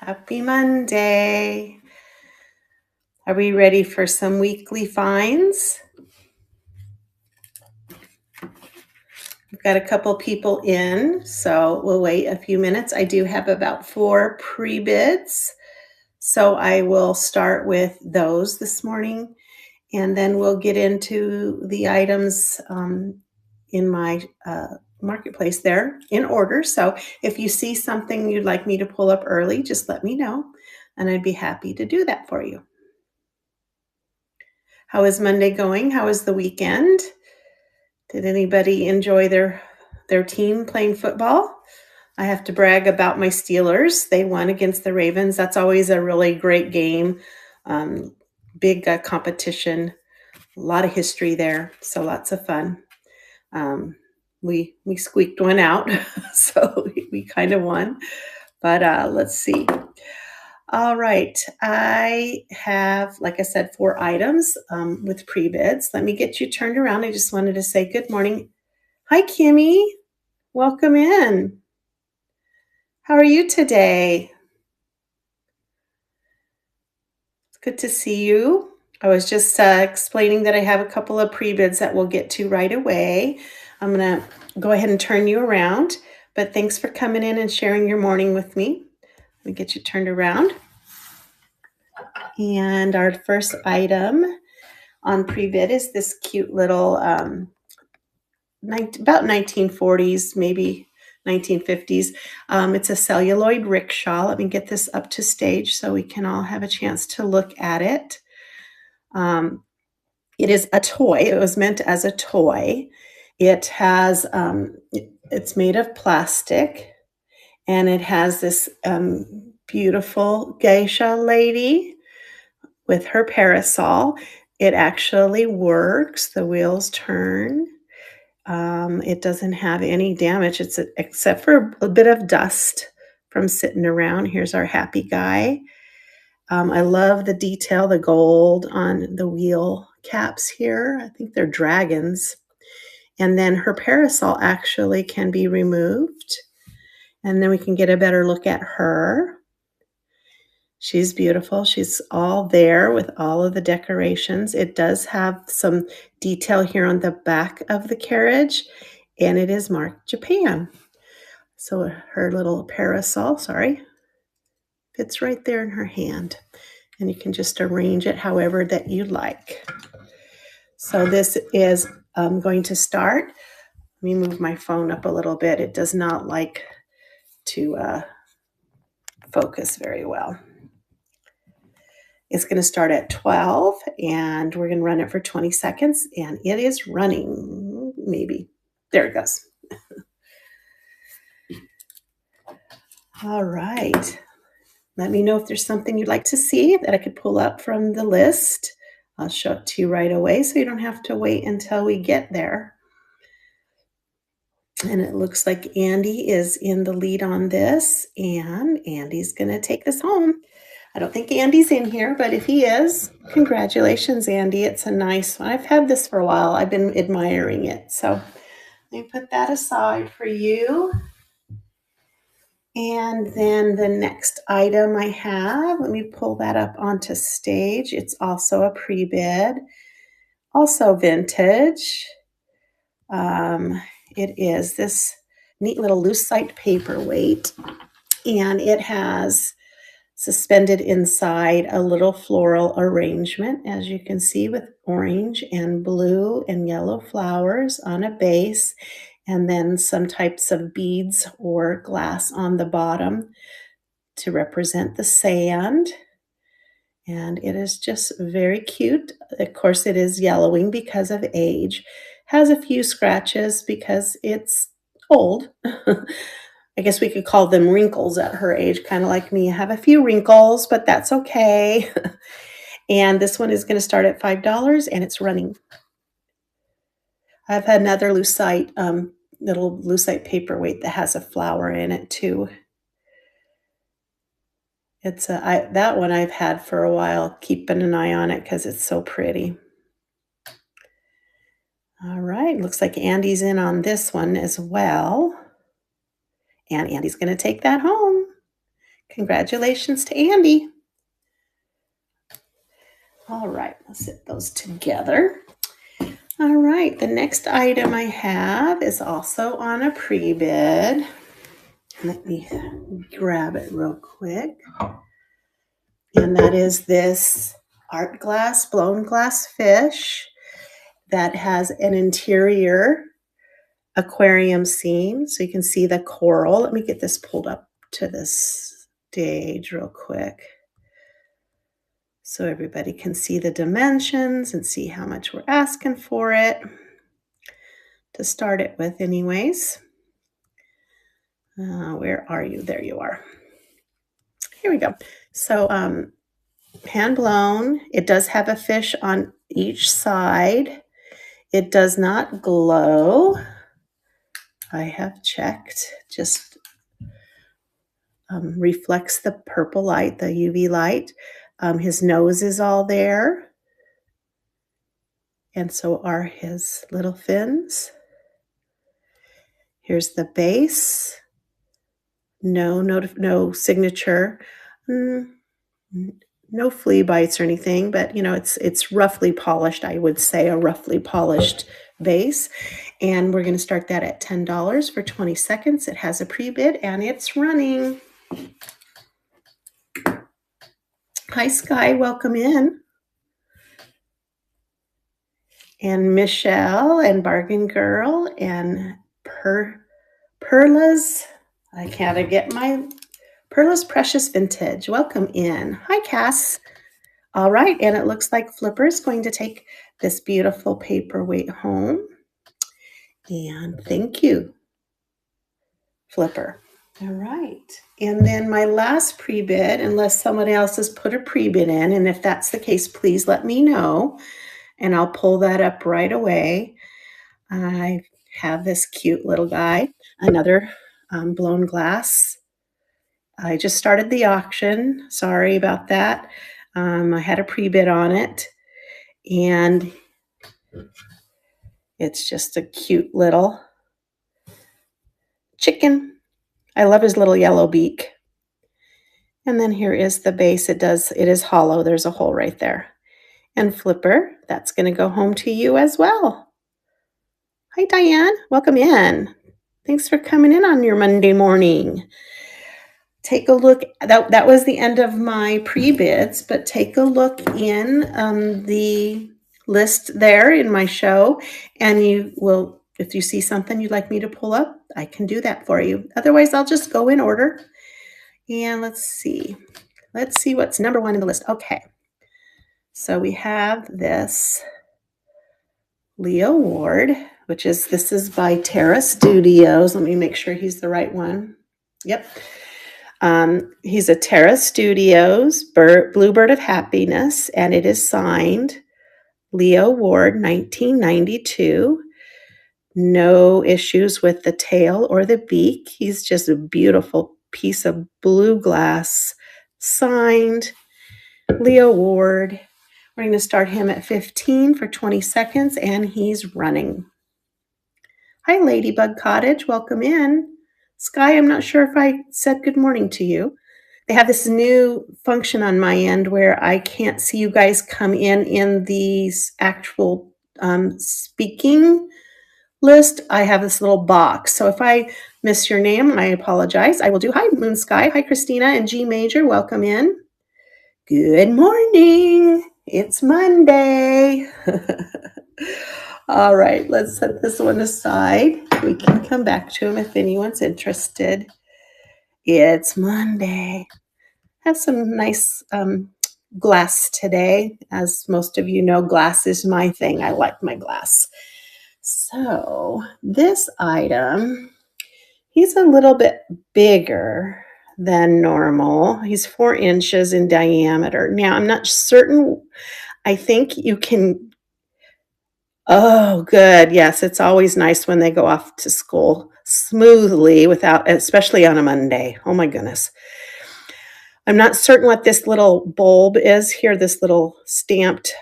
Happy Monday. Are we ready for some weekly finds? We've got a couple people in, so we'll wait a few minutes. I do have about 4 pre-bids, so I will start with those this morning, and then we'll get into the items in my marketplace there in order. So if you see something you'd like me to pull up early, just let me know, and I'd be happy to do that for you. How is Monday going? How was the weekend? Did anybody enjoy their team playing football? I have to brag about my Steelers. They won against the Ravens. That's always a really great game. Big competition, a lot of history there, so lots of fun. We squeaked one out, so we kind of won. But let's see. All right, I have, like I said, 4 items with pre-bids. Let me get you turned around. I just wanted to say good morning. Hi, Kimmy. Welcome in. How are you today? It's good to see you. I was just explaining that I have a couple of pre-bids that we'll get to right away. I'm going to go ahead and turn you around, but thanks for coming in and sharing your morning with me. Let me get you turned around. And our first item on pre-bid is this cute little about 1940s, maybe 1950s. It's a celluloid rickshaw. Let me get this up to stage so we can all have a chance to look at it. It is a toy. It was meant as a toy. It has, it's made of plastic, and it has this beautiful geisha lady with her parasol. It actually works. The wheels turn. It doesn't have any damage. Except for a bit of dust from sitting around. Here's our happy guy. I love the detail, the gold on the wheel caps here. I think they're dragons. And then her parasol actually can be removed. And then we can get a better look at her. She's beautiful. She's all there with all of the decorations. It does have some detail here on the back of the carriage, and it is marked Japan. So her little parasol, fits right there in her hand. And you can just arrange it however that you like. So this is going to start. Let me move my phone up a little bit. It does not like to focus very well. It's going to start at 12, and we're going to run it for 20 seconds, and it is running, maybe. There it goes. All right. Let me know if there's something you'd like to see that I could pull up from the list. I'll show it to you right away so you don't have to wait until we get there. And it looks like Andy is in the lead on this, and Andy's going to take this home. I don't think Andy's in here, but if he is, congratulations, Andy. It's a nice one. I've had this for a while. I've been admiring it. So let me put that aside for you. And then the next item I have, let me pull that up onto stage. It's also a pre-bid, also vintage. It is this neat little lucite paperweight, and it has suspended inside a little floral arrangement, as you can see, with orange and blue and yellow flowers on a base, and then some types of beads or glass on the bottom to represent the sand. And it is just very cute. Of course, it is yellowing because of age. Has a few scratches because it's old. I guess we could call them wrinkles at her age, kind of like me. I have a few wrinkles, but that's okay. And this one is going to start at $5, and it's running. I've had another lucite, little lucite paperweight that has a flower in it too. It's that one I've had for a while, keeping an eye on it because it's so pretty. All right, looks like Andy's in on this one as well. And Andy's going to take that home. Congratulations to Andy. All right, let's set those together. All right, the next item I have is also on a pre-bid. Let me grab it real quick. And that is this art glass, blown glass fish that has an interior aquarium scene. So you can see the coral. Let me get this pulled up to this stage real quick so everybody can see the dimensions and see how much we're asking for it to start it with anyways. Where are you? There you are. Here we go. So hand blown. It does have a fish on each side. It does not glow. I have checked. Just reflects the purple light, the UV light. His nose is all there. And so are his little fins. Here's the base. No signature. No flea bites or anything, but you know, it's roughly polished. I would say a roughly polished base. And we're going to start that at $10 for 20 seconds. It has a pre-bid and it's running. Hi, Sky. Welcome in. And Michelle and Bargain Girl and Perla's. I can't get my Perla's Precious Vintage. Welcome in. Hi, Cass. All right, and it looks like Flipper is going to take this beautiful paperweight home. And thank you, Flipper. All right, and then my last pre-bid, unless someone else has put a pre-bid in, and if that's the case, please let me know, and I'll pull that up right away. I have this cute little guy, another blown glass. I just started the auction. Sorry about that. I had a pre-bid on it, and it's just a cute little chicken. I love his little yellow beak. And then here is the base. It is hollow. There's a hole right there. And Flipper, that's going to go home to you as well. Hi, Diane. Welcome in. Thanks for coming in on your Monday morning. Take a look. That was the end of my pre-bids, but take a look in the list there in my show, and you will, if you see something you'd like me to pull up, I can do that for you. Otherwise, I'll just go in order. And let's see what's number one in the list. Okay, so we have this Leo Ward, this is by Terra Studios. Let me make sure he's the right one. Yep. He's a Terra Studios Bluebird of Happiness, and it is signed Leo Ward, 1992. No issues with the tail or the beak. He's just a beautiful piece of blue glass, signed Leo Ward. We're going to start him at 15 for 20 seconds, and he's running. Hi, Ladybug Cottage. Welcome in. Sky, I'm not sure if I said good morning to you. They have this new function on my end where I can't see you guys come in these actual speaking list. I have this little box. So if I miss your name, I apologize. I will do. Hi, Moon Sky. Hi, Christina and G Major. Welcome in. Good morning. It's Monday. All right, let's set this one aside. We can come back to him if anyone's interested. It's Monday. Have some nice glass today. As most of you know, glass is my thing. I like my glass. So this item, he's a little bit bigger than normal. He's 4 inches in diameter. Now, I'm not certain. I think you can. Oh, good. Yes, it's always nice when they go off to school smoothly especially on a Monday. Oh my goodness. I'm not certain what this little bulb is here, this little stamped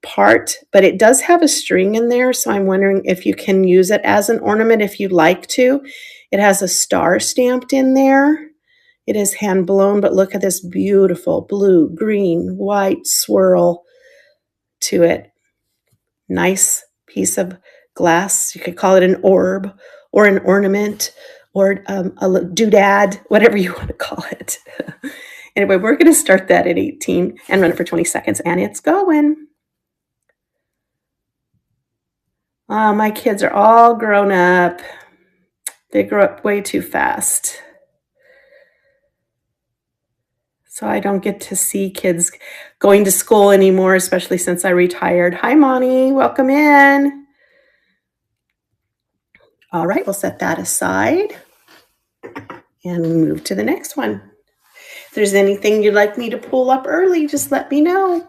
part, but it does have a string in there. So I'm wondering if you can use it as an ornament if you'd like to. It has a star stamped in there. It is hand blown, but look at this beautiful blue, green, white swirl to it. Nice piece of glass. You could call it an orb or an ornament or a doodad, whatever you want to call it. Anyway, we're going to start that at 18 and run it for 20 seconds, and it's going. Oh, my kids are all grown up. They grow up way too fast. So I don't get to see kids going to school anymore, especially since I retired. Hi, Monty. Welcome in. All right, we'll set that aside and move to the next one. If there's anything you'd like me to pull up early, just let me know.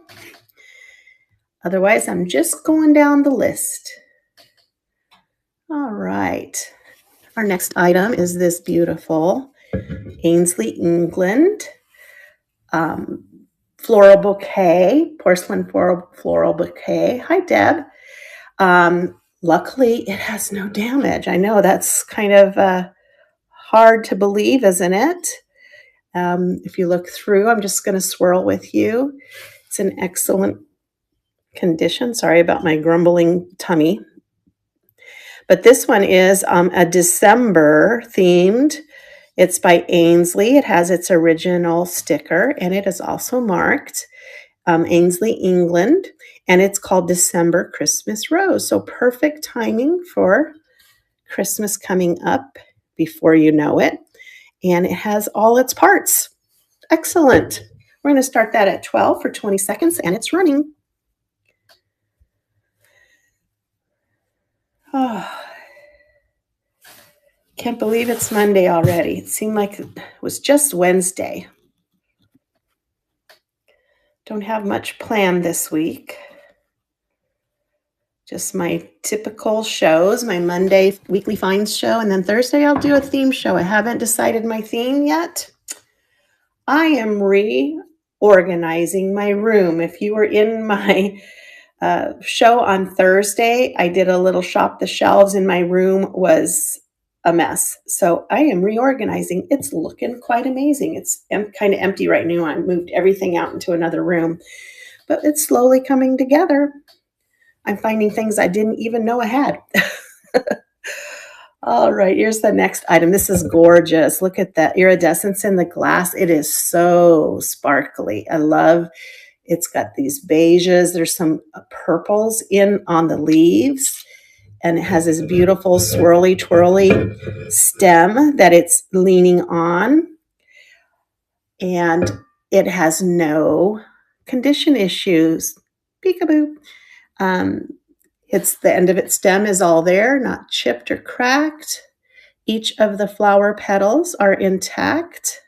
Otherwise, I'm just going down the list. All right. Our next item is this beautiful Ainsley, England floral bouquet, porcelain floral bouquet. Hi, Deb. Luckily, it has no damage. I know that's kind of hard to believe, isn't it? If you look through, I'm just going to swirl with you. It's in excellent condition. Sorry about my grumbling tummy. But this one is a December themed. It's by Ainsley. It has its original sticker, and it is also marked Ainsley, England, and it's called December Christmas Rose. So perfect timing for Christmas coming up before you know it. And it has all its parts. Excellent. We're going to start that at 12 for 20 seconds, and it's running. Oh, can't believe it's Monday already. It seemed like it was just Wednesday. Don't have much planned this week. Just my typical shows, my Monday weekly finds show, and then Thursday I'll do a theme show. I haven't decided my theme yet. I am reorganizing my room. If you were in my show on Thursday, I did a little shop the shelves, and my room was a mess. So I am reorganizing. It's looking quite amazing. It's kind of empty right now. I moved everything out into another room, but it's slowly coming together. I'm finding things I didn't even know I had. All right, here's the next item. This is gorgeous. Look at that iridescence in the glass. It is so sparkly. I love it's got these beiges. There's some purples in on the leaves. And it has this beautiful swirly, twirly stem that it's leaning on. And it has no condition issues. Peekaboo. It's the end of its stem is all there, not chipped or cracked. Each of the flower petals are intact.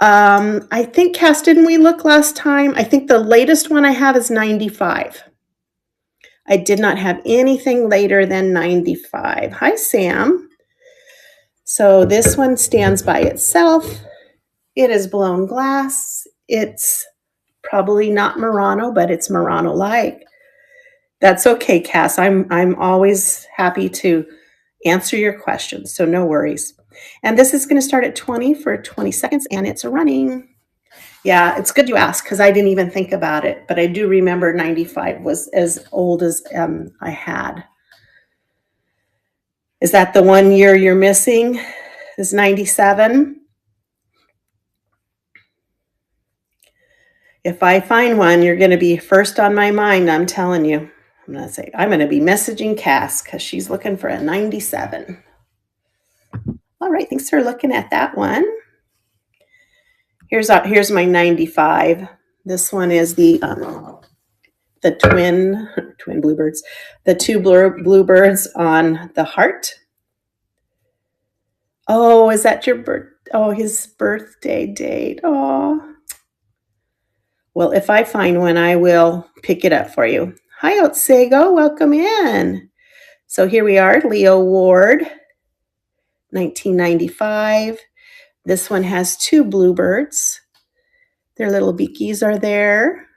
I think, Cass, didn't we look last time? I think the latest one I have is 95. I did not have anything later than 95. Hi, Sam. So this one stands by itself. It is blown glass. It's probably not Murano, but it's Murano-like. That's okay, Cass. I'm always happy to answer your questions, so no worries. And this is going to start at 20 for 20 seconds, and it's running. Yeah, it's good you asked because I didn't even think about it, but I do remember 95 was as old as I had. Is that the 1 year you're missing? Is 97? If I find one, you're going to be first on my mind, I'm telling you. I'm going to be messaging Cass because she's looking for a 97. All right, thanks for looking at that one. Here's my 95. This one is the twin bluebirds, the two bluebirds on the heart. Oh, is that his birthday date? Oh. Well, if I find one, I will pick it up for you. Hi, Otsego. Welcome in. So here we are, Leo Ward, 1995. This one has two bluebirds. Their little beakies are there.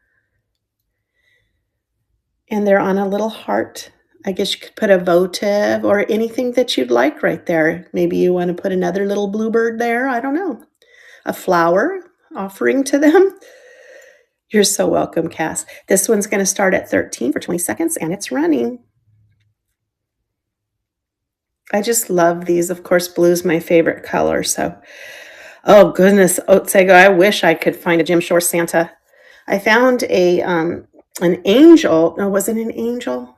And they're on a little heart. I guess you could put a votive or anything that you'd like right there. Maybe you want to put another little bluebird there. I don't know. A flower offering to them. You're so welcome, Cass. This one's going to start at 13 for 20 seconds, and it's running. I just love these. Of course, blue's my favorite color. So, oh goodness, Otsego, I wish I could find a Jim Shore Santa. I found an angel. No, was it an angel?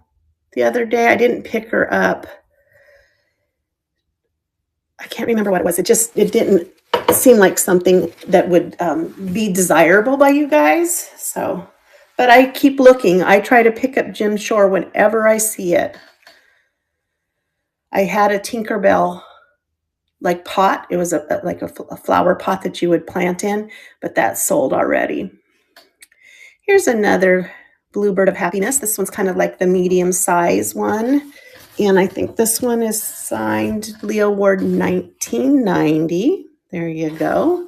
The other day, I didn't pick her up. I can't remember what it was. It didn't seem like something that would be desirable by you guys. So, but I keep looking. I try to pick up Jim Shore whenever I see it. I had a Tinkerbell like pot. It was like a flower pot that you would plant in, but that's sold already. Here's another Bluebird of Happiness. This one's kind of like the medium size one. And I think this one is signed Leo Ward 1990. There you go.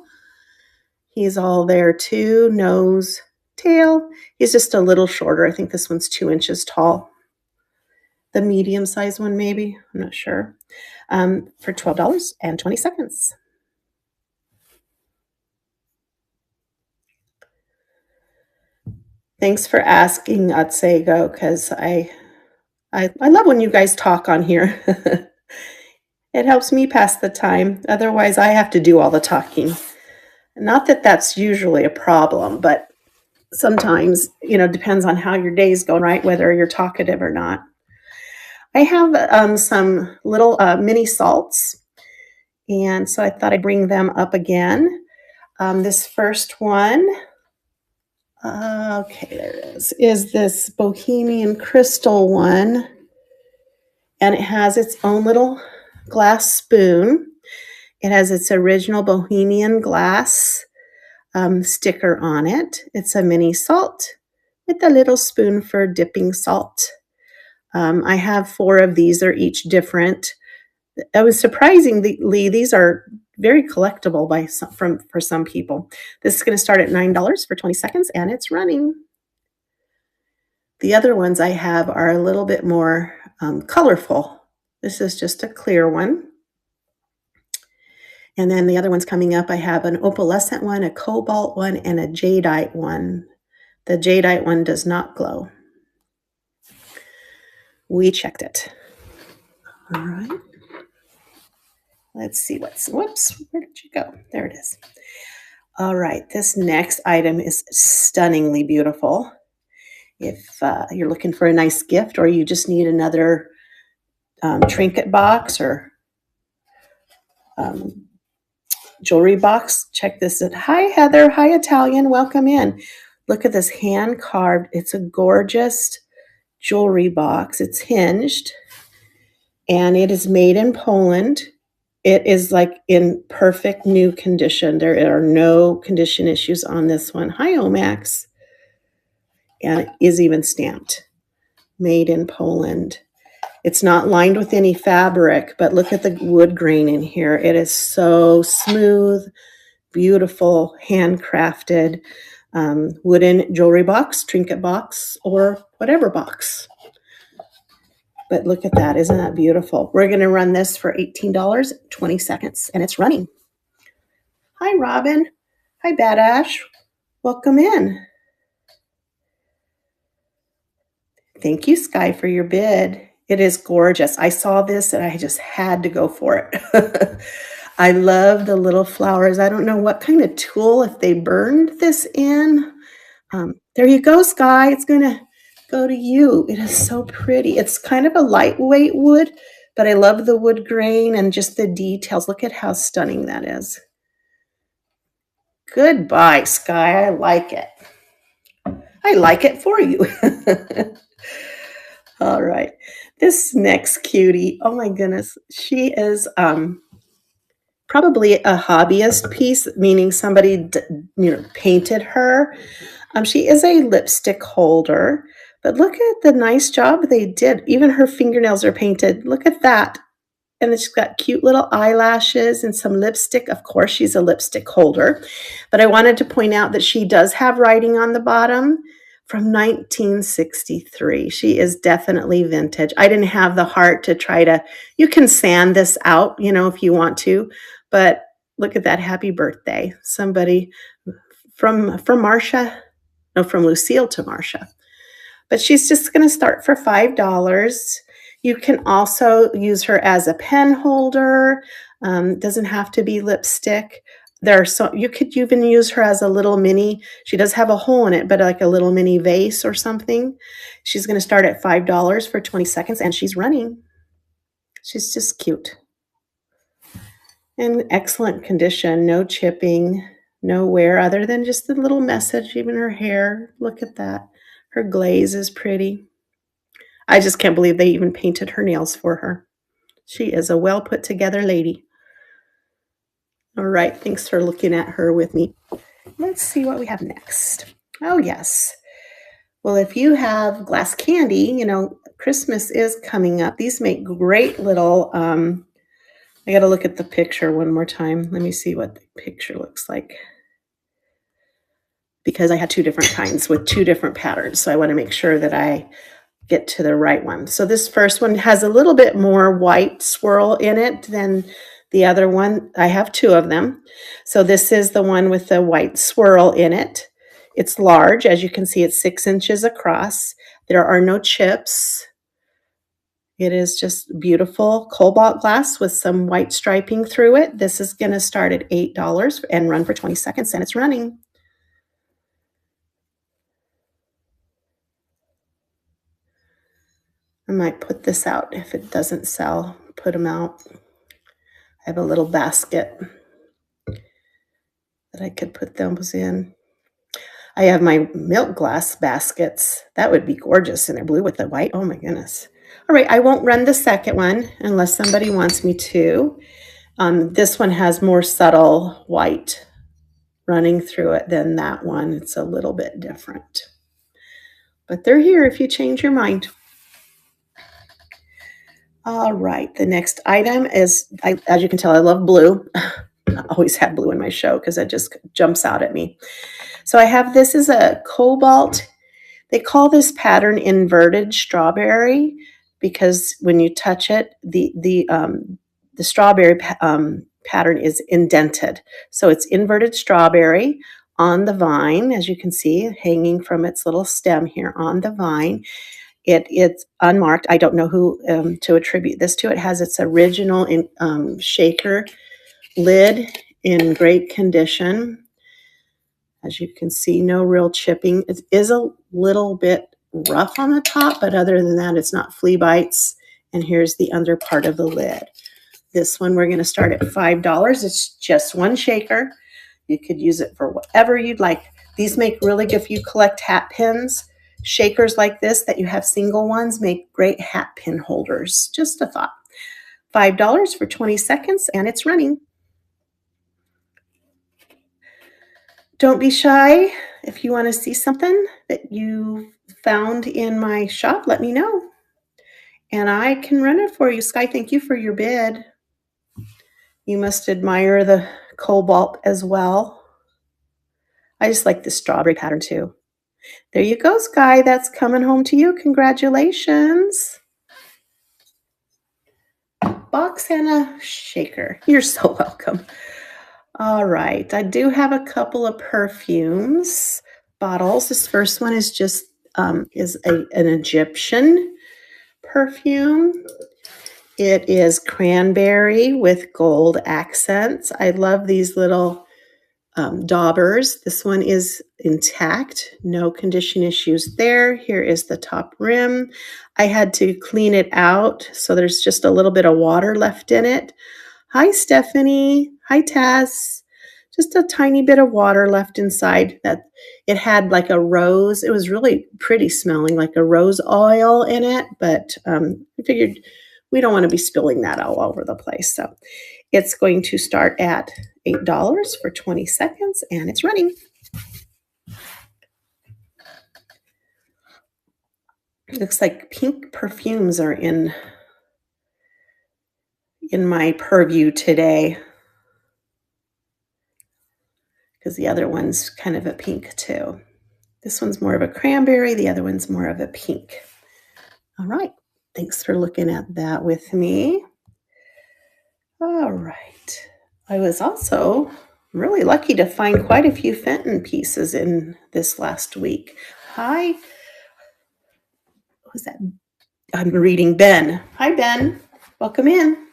He's all there too. Nose, tail. He's just a little shorter. I think this one's 2 inches tall. The medium size one, maybe. I'm not sure. For $12.20. Thanks for asking, Otsego, because I love when you guys talk on here. It helps me pass the time. Otherwise, I have to do all the talking. Not that that's usually a problem, but sometimes, depends on how your day's going, right? Whether you're talkative or not. I have some little mini salts, and so I thought I'd bring them up again. This first one, okay, there it is this Bohemian Crystal one, and it has its own little glass spoon. It has its original Bohemian glass sticker on it. It's a mini salt with a little spoon for dipping salt. I have 4 of these. They're each different. It was surprisingly, these are very collectible for some people. This is going to start at $9 for 20 seconds, and it's running. The other ones I have are a little bit more colorful. This is just a clear one. And then the other ones coming up, I have an opalescent one, a cobalt one, and a jadeite one. The jadeite one does not glow. We checked it. All right. Let's see whoops, where did you go? There it is. All right, this next item is stunningly beautiful. If you're looking for a nice gift or you just need another trinket box or jewelry box, check this out. Hi, Heather. Hi, Italian. Welcome in. Look at this hand carved. It's a gorgeous jewelry box. It's hinged, and it is made in Poland. It is like in perfect new condition. There are no condition issues on this one. Hi, Omax. And it is even stamped. Made in Poland. It's not lined with any fabric, but look at the wood grain in here. It is so smooth, beautiful, handcrafted wooden jewelry box, trinket box, or whatever box. But look at that. Isn't that beautiful? We're going to run this for $18, 20 seconds, and it's running. Hi, Robin. Hi, Badash. Welcome in. Thank you, Sky, for your bid. It is gorgeous. I saw this, and I just had to go for it. I love the little flowers. I don't know what kind of tool, if they burned this in. There you go, Sky. It's going to go to you. It is so pretty. It's kind of a lightweight wood, but I love the wood grain and just the details. Look at how stunning that is. Goodbye, Sky. I like it. I like it for you. All right. This next cutie, oh my goodness. She is probably a hobbyist piece, meaning somebody painted her. She is a lipstick holder, but look at the nice job they did. Even her fingernails are painted. Look at that. And she's got cute little eyelashes and some lipstick. Of course, she's a lipstick holder. But I wanted to point out that she does have writing on the bottom from 1963. She is definitely vintage. I didn't have the heart to try to you can sand this out, you know, if you want to, but look at that, happy birthday. Somebody from Marsha, no, from Lucille to Marsha. But she's just going to start for $5. You can also use her as a pen holder. Doesn't have to be lipstick. There are so you could even use her as a little mini. She does have a hole in it, but like a little mini vase or something. She's going to start at $5 for 20 seconds, and she's running. She's just cute. In excellent condition, no chipping, no wear other than just a little message. Even her hair, look at that. Her glaze is pretty. I just can't believe they even painted her nails for her. She is a well put together lady. All right, thanks for looking at her with me. Let's see what we have next. Oh, yes. Well, if you have glass candy, you know, Christmas is coming up. These make great little, I got to look at the picture one more time. Let me see what the picture looks like. Because I had two different kinds with two different patterns. So I want to make sure that I get to the right one. So this first one has a little bit more white swirl in it than the other one. I have two of them. So this is the one with the white swirl in it. It's large. As you can see, it's 6 inches across. There are no chips. It is just beautiful cobalt glass with some white striping through it. This is going to start at $8 and run for 20 seconds, and it's running. I might put this out if it doesn't sell. Put them out. I have a little basket that I could put those in. I have my milk glass baskets. That would be gorgeous in a blue with the white. Oh my goodness. All right, I won't run the second one unless somebody wants me to. This one has more subtle white running through it than that one. It's a little bit different. But they're here if you change your mind. All right, the next item is, as you can tell, I love blue. I always had blue in my show because it just jumps out at me. So I have this is a cobalt. They call this pattern inverted strawberry because when you touch it, the strawberry pattern is indented. So it's inverted strawberry on the vine, as you can see, hanging from its little stem here on the vine. It's unmarked. I don't know who to attribute this to. It has its original shaker lid in great condition. As you can see, no real chipping. It is a little bit rough on the top, but other than that, it's not flea bites. And here's the under part of the lid. This one, we're going to start at $5. It's just one shaker. You could use it for whatever you'd like. These make really good if you collect hat pins. Shakers like this that you have single ones make great hat pin holders. Just a thought. $5 for 20 seconds, and it's running. Don't be shy. If you want to see something that you found in my shop, let me know. And I can run it for you. Sky, thank you for your bid. You must admire the cobalt as well. I just like the strawberry pattern too. There you go, Sky. That's coming home to you. Congratulations. Box and a shaker. You're so welcome. All right. I do have a couple of perfumes bottles. This first one is just an Egyptian perfume. It is cranberry with gold accents. I love these little daubers. This one is intact, no condition issues there. Here is the top rim. I had to clean it out, so there's just a little bit of water left in it. Hi, Stephanie. Hi, Tess. Just a tiny bit of water left inside. That it had like a rose. It was really pretty smelling, like a rose oil in it, but I figured we don't want to be spilling that all over the place. So it's going to start at $8 for 20 seconds, and it's running. It looks like pink perfumes are in my purview today because the other one's kind of a pink too. This one's more of a cranberry, the other one's more of a pink. All right, thanks for looking at that with me. All right. I was also really lucky to find quite a few Fenton pieces in this last week. Hi, who's that? I'm reading Ben. Hi, Ben. Welcome in.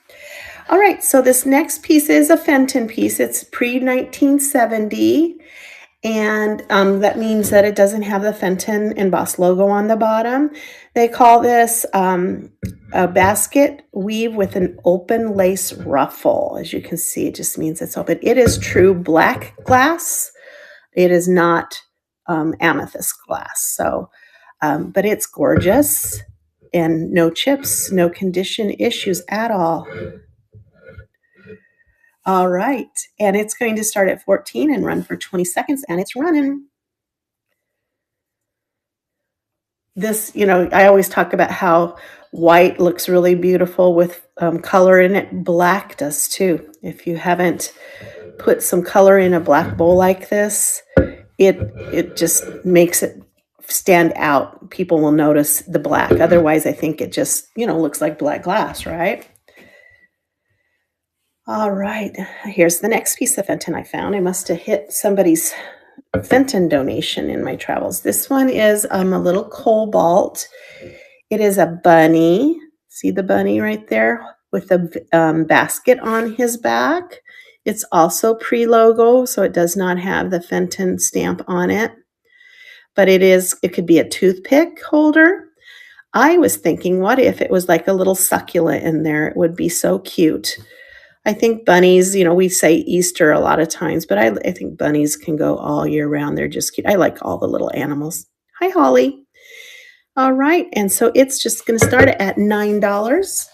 All right, so this next piece is a Fenton piece. It's pre 1970, and that means that it doesn't have the Fenton embossed logo on the bottom. They call this a basket weave with an open lace ruffle. As you can see, it just means it's open. It is true black glass. It is not amethyst glass. So, but it's gorgeous and no chips, no condition issues at all. All right, and it's going to start at 14 and run for 20 seconds, and it's running. This, I always talk about how white looks really beautiful with color in it. Black does too. If you haven't put some color in a black bowl like this, it just makes it stand out. People will notice the black. Otherwise, I think it just, looks like black glass, right? All right, here's the next piece of Fenton I found. I must have hit somebody's Fenton donation in my travels. This one is a little cobalt. It is a bunny. See the bunny right there with a basket on his back. It's also pre-logo, so it does not have the Fenton stamp on it. But it could be a toothpick holder. I was thinking, what if it was like a little succulent in there? It would be so cute. I think bunnies, we say Easter a lot of times, but I think bunnies can go all year round. They're just cute. I like all the little animals. Hi, Holly. All right, and so it's just going to start at $9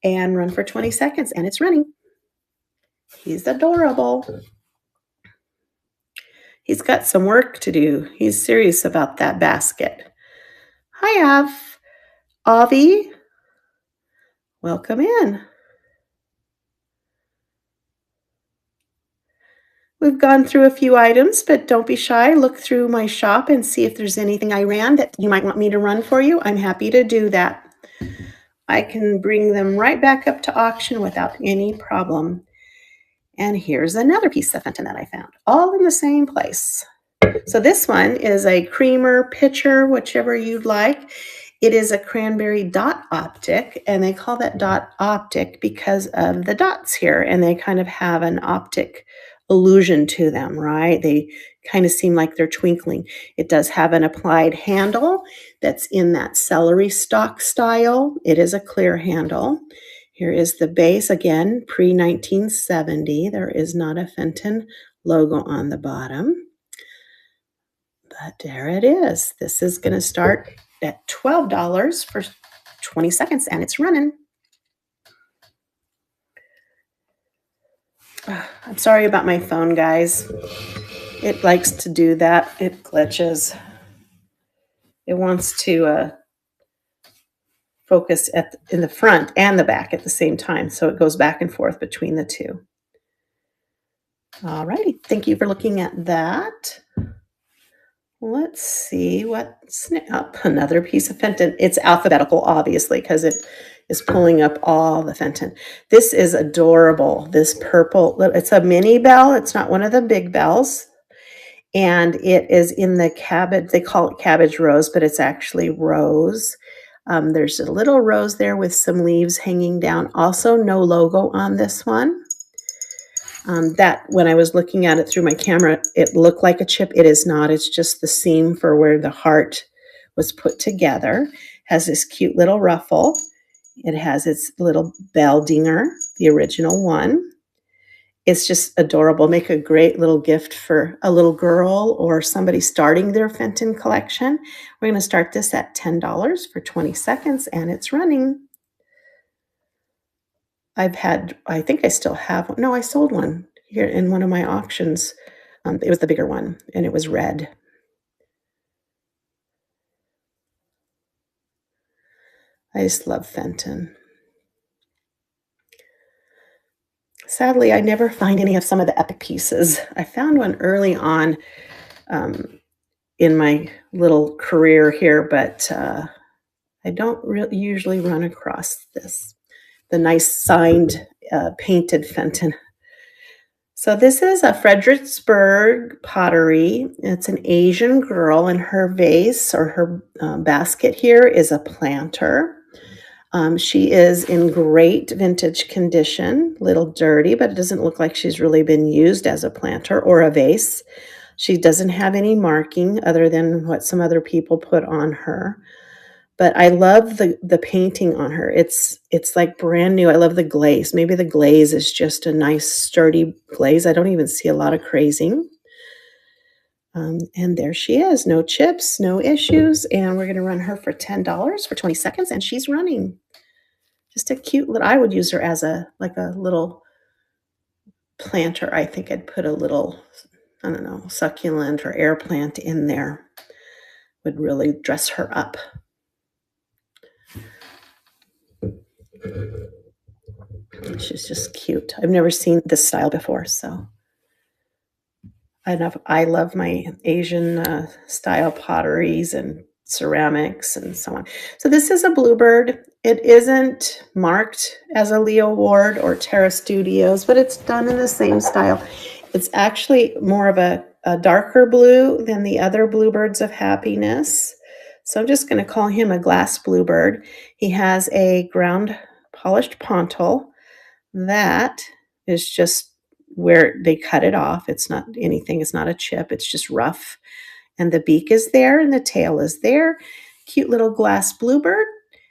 and run for 20 seconds, and it's running. He's adorable. He's got some work to do. He's serious about that basket. Hi, Avi. Welcome in. We've gone through a few items, but don't be shy. Look through my shop and see if there's anything I ran that you might want me to run for you. I'm happy to do that. I can bring them right back up to auction without any problem. And here's another piece of Fenton that I found, all in the same place. So this one is a creamer pitcher, whichever you'd like. It is a cranberry dot optic, and they call that dot optic because of the dots here, and they kind of have an optic illusion to them, right? They kind of seem like they're twinkling. It does have an applied handle that's in that celery stalk style. It is a clear handle. Here is the base, again, pre-1970. There is not a Fenton logo on the bottom. But there it is. This is going to start at $12 for 20 seconds, and it's running. I'm sorry about my phone, guys. It likes to do that. It glitches. It wants to focus in the front and the back at the same time, so it goes back and forth between the two. All righty. Thank you for looking at that. Let's see what's up. Another piece of Fenton. It's alphabetical, obviously, because it is pulling up all the Fenton. This is adorable. This purple, it's a mini bell. It's not one of the big bells. And it is in the cabbage. They call it cabbage rose, but it's actually rose. There's a little rose there with some leaves hanging down. Also, no logo on this one. That when I was looking at it through my camera, it looked like a chip. It is not. It's just the seam for where the heart was put together. Has this cute little ruffle. It has its little bell dinger, the original one. It's just adorable. Make a great little gift for a little girl or somebody starting their Fenton collection. We're going to start this at $10 for 20 seconds, and it's running. I think I still have one. No, I sold one here in one of my auctions. It was the bigger one, and it was red. I just love Fenton. Sadly, I never find any of some of the epic pieces. I found one early on in my little career here, but I don't usually run across this. The nice signed, painted Fenton. So this is a Fredericksburg pottery. It's an Asian girl, and her vase or her basket here is a planter. She is in great vintage condition, little dirty, but it doesn't look like she's really been used as a planter or a vase. She doesn't have any marking other than what some other people put on her. But I love the painting on her. It's like brand new. I love the glaze. Maybe the glaze is just a nice sturdy glaze. I don't even see a lot of crazing. And there she is. No chips, no issues. And we're going to run her for $10 for 20 seconds. And she's running. Just a cute little, I would use her as a little planter. I think I'd put a little, I don't know, succulent or air plant in there. Would really dress her up. She's just cute. I've never seen this style before, so I love my Asian style potteries and ceramics and so on. So this is a bluebird. It isn't marked as a Leo Ward or Terra Studios, but it's done in the same style. It's actually more of a darker blue than the other bluebirds of happiness. So I'm just going to call him a glass bluebird. He has a ground polished pontal. That is just where they cut it off. It's not anything, it's not a chip, it's just rough. And the beak is there and the tail is there. Cute little glass bluebird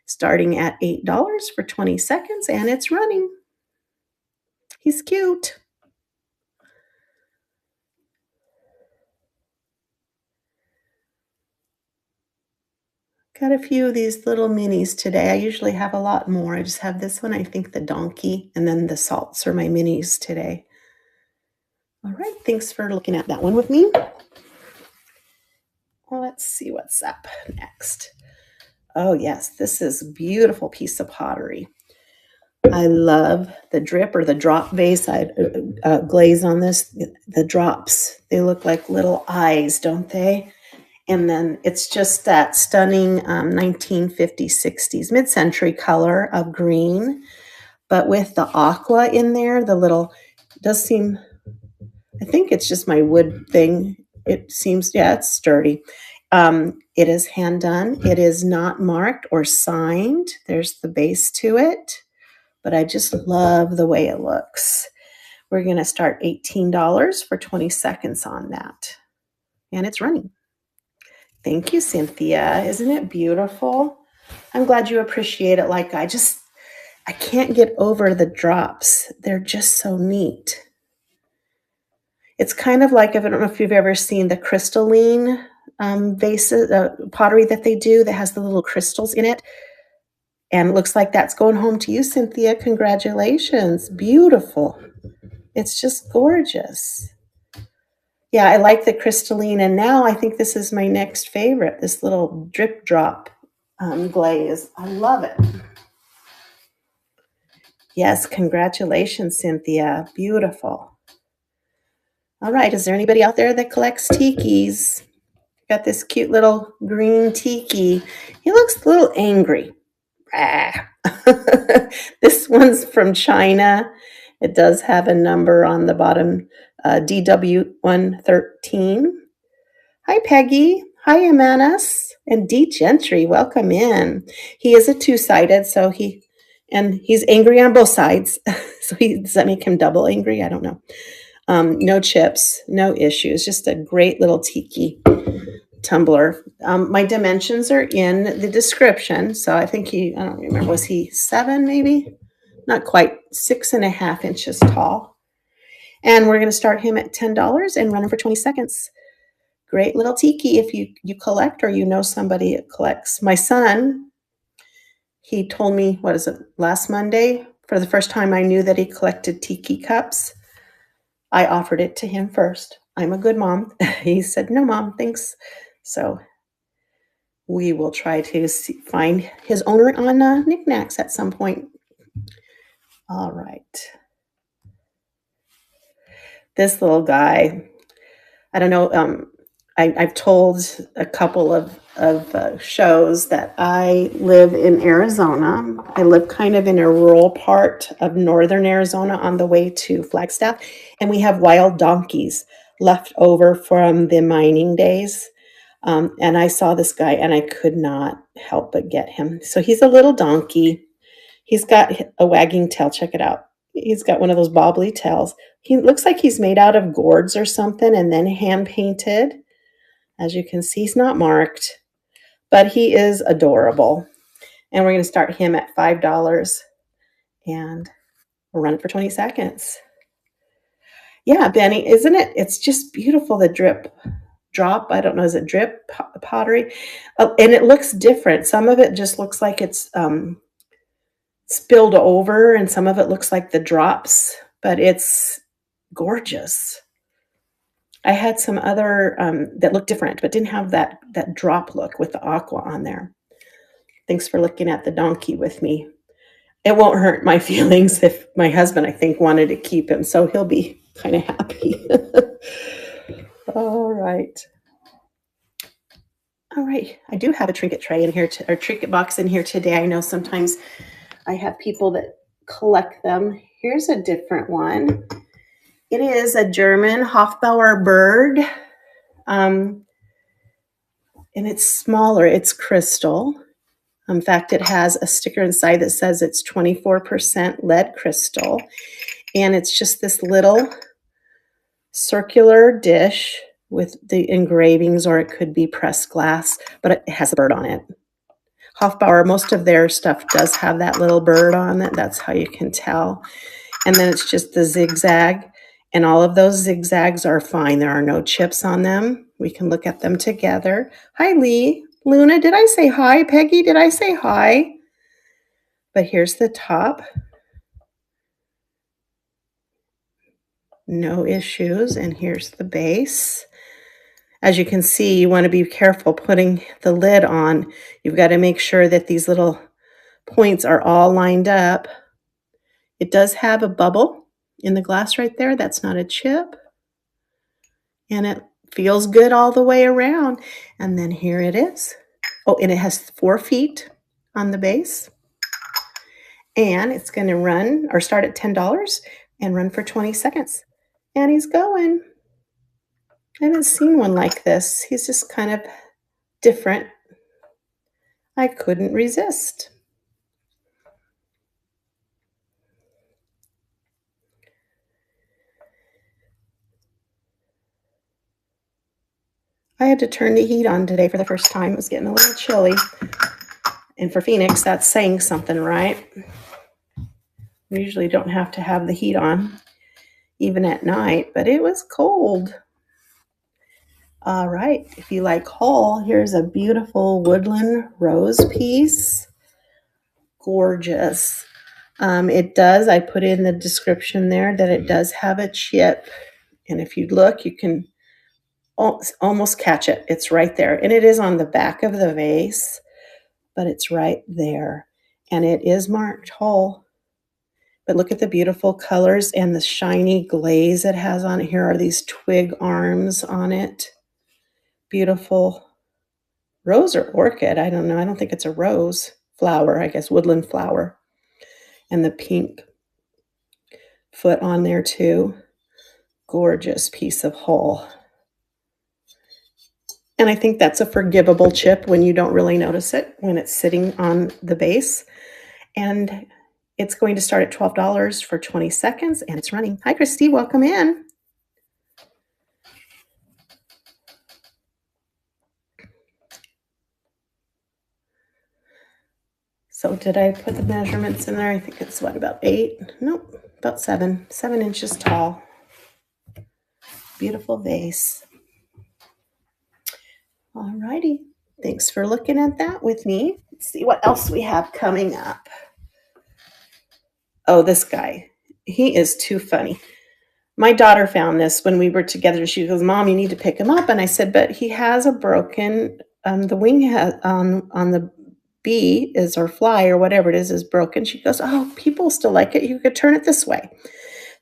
starting at $8 for 20 seconds, and it's running. He's cute. Got a few of these little minis today. I usually have a lot more. I just have this one, I think the donkey, and then the salts are my minis today. All right, thanks for looking at that one with me. Let's see what's up next. Oh, yes, this is a beautiful piece of pottery. I love the drip or the drop vase. I glaze on this. The drops, they look like little eyes, don't they? And then it's just that stunning 1950s, 60s, mid-century color of green, but with the aqua in there, the little, does seem, I think it's just my wood thing. It seems, yeah, it's sturdy. It is hand done. It is not marked or signed. There's the base to it, but I just love the way it looks. We're going to start $18 for 20 seconds on that. And it's running. Thank you, Cynthia. Isn't it beautiful? I'm glad you appreciate it like I can't get over the drops. They're just so neat. It's kind of like, I don't know if you've ever seen the crystalline vases, pottery that they do that has the little crystals in it. And it looks like that's going home to you, Cynthia. Congratulations. Beautiful. It's just gorgeous. Yeah, I like the crystalline. And now I think this is my next favorite, this little drip drop glaze. I love it. Yes, congratulations, Cynthia. Beautiful. All right, is there anybody out there that collects tikis? Got this cute little green tiki. He looks a little angry. This one's from China. It does have a number on the bottom, DW113. Hi, Peggy. Hi, Amanis. And D Gentry, welcome in. He is a two-sided, so he's angry on both sides. So does that make him double angry? I don't know. No chips, no issues, just a great little tiki tumbler. My dimensions are in the description. So I think I don't remember, was he 7 maybe? Not quite, 6.5 inches tall. And we're going to start him at $10 and run him for 20 seconds. Great little tiki if you collect or you know somebody that collects. My son, he told me, what is it, last Monday? For the first time I knew that he collected tiki cups. I offered it to him first. I'm a good mom. He said, no, Mom, thanks. So we will try to find his owner on Knickknacks at some point. All right. This little guy, I don't know. I've told a couple of shows that I live in Arizona. I live kind of in a rural part of northern Arizona on the way to Flagstaff, and we have wild donkeys left over from the mining days. And I saw this guy, and I could not help but get him. So he's a little donkey. He's got a wagging tail. Check it out. He's got one of those bobbly tails. He looks like he's made out of gourds or something and then hand painted. As you can see, he's not marked, but he is adorable. And we're going to start him at $5 and we'll run it for 20 seconds. Yeah, Benny, isn't it? It's just beautiful, the drop. I don't know, is it drip pottery? Oh, and it looks different. Some of it just looks like it's spilled over, and some of it looks like the drops, but it's gorgeous. I had some other that looked different, but didn't have that drop look with the aqua on there. Thanks for looking at the donkey with me. It won't hurt my feelings if my husband, I think, wanted to keep him, so he'll be kind of happy. All right. All right. I do have a trinket tray in here, or trinket box in here today. I know sometimes I have people that collect them. Here's a different one. It is a German Hofbauer bird, and it's smaller. It's crystal. In fact, it has a sticker inside that says it's 24% lead crystal, and it's just this little circular dish with the engravings, or it could be pressed glass, but it has a bird on it. Hofbauer, most of their stuff does have that little bird on it. That's how you can tell. And then it's just the zigzag, and all of those zigzags are fine. There are no chips on them. We can look at them together. Hi, Lee. Luna, did I say hi? Peggy, did I say hi? But here's the top. No issues. And here's the base. As you can see, you want to be careful putting the lid on. You've got to make sure that these little points are all lined up. It does have a bubble in the glass right there. That's not a chip. And it feels good all the way around. And then here it is. Oh, and it has 4 feet on the base. And it's going to run or start at $10 and run for 20 seconds. And he's going. I haven't seen one like this. He's just kind of different. I couldn't resist. I had to turn the heat on today for the first time. It was getting a little chilly. And for Phoenix, that's saying something, right? We usually don't have to have the heat on, even at night, but it was cold. All right, if you like whole, here's a beautiful woodland rose piece. Gorgeous. It does, I put in the description there that it does have a chip. And if you look, you can almost catch it. It's right there. And it is on the back of the vase, but it's right there. And it is marked whole. But look at the beautiful colors and the shiny glaze it has on it. Here are these twig arms on it. Beautiful rose or orchid. I don't know. I don't think it's a rose flower, I guess, woodland flower. And the pink foot on there too. Gorgeous piece of whole. And I think that's a forgivable chip when you don't really notice it when it's sitting on the base. And it's going to start at $12 for 20 seconds, and it's running. Hi, Christy. Welcome in. So did I put the measurements in there? I think it's, what, about 8? Nope, about 7. 7 inches tall. Beautiful vase. All righty. Thanks for looking at that with me. Let's see what else we have coming up. Oh, this guy. He is too funny. My daughter found this when we were together. She goes, Mom, you need to pick him up. And I said, but he has a broken, the wing has, on the bee is, or fly or whatever it is broken. She goes, oh, people still like it. You could turn it this way.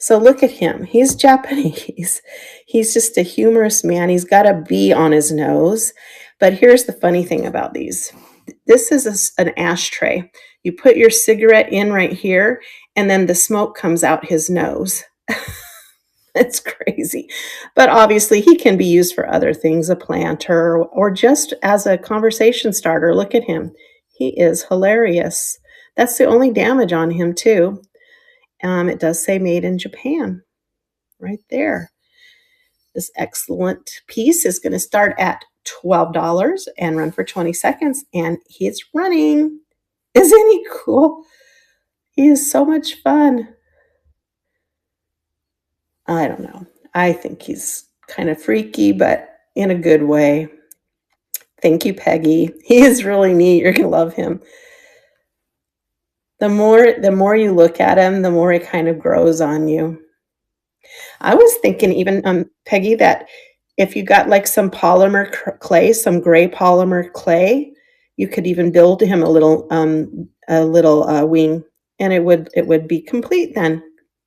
So look at him. He's Japanese. He's just a humorous man. He's got a bee on his nose. But here's the funny thing about these. This is an ashtray. You put your cigarette in right here, and then the smoke comes out his nose. It's crazy. But obviously, he can be used for other things, a planter, or just as a conversation starter. Look at him. He is hilarious. That's the only damage on him, too. It does say made in Japan right there. This excellent piece is going to start at $12 and run for 20 seconds. And he's running. Isn't he cool? He is so much fun. I don't know. I think he's kind of freaky, but in a good way. Thank you, Peggy. He is really neat. You're going to love him. The more you look at him, the more he kind of grows on you. I was thinking even, Peggy, that if you got like some polymer clay, some gray polymer clay, you could even build him a little wing, and it would be complete then.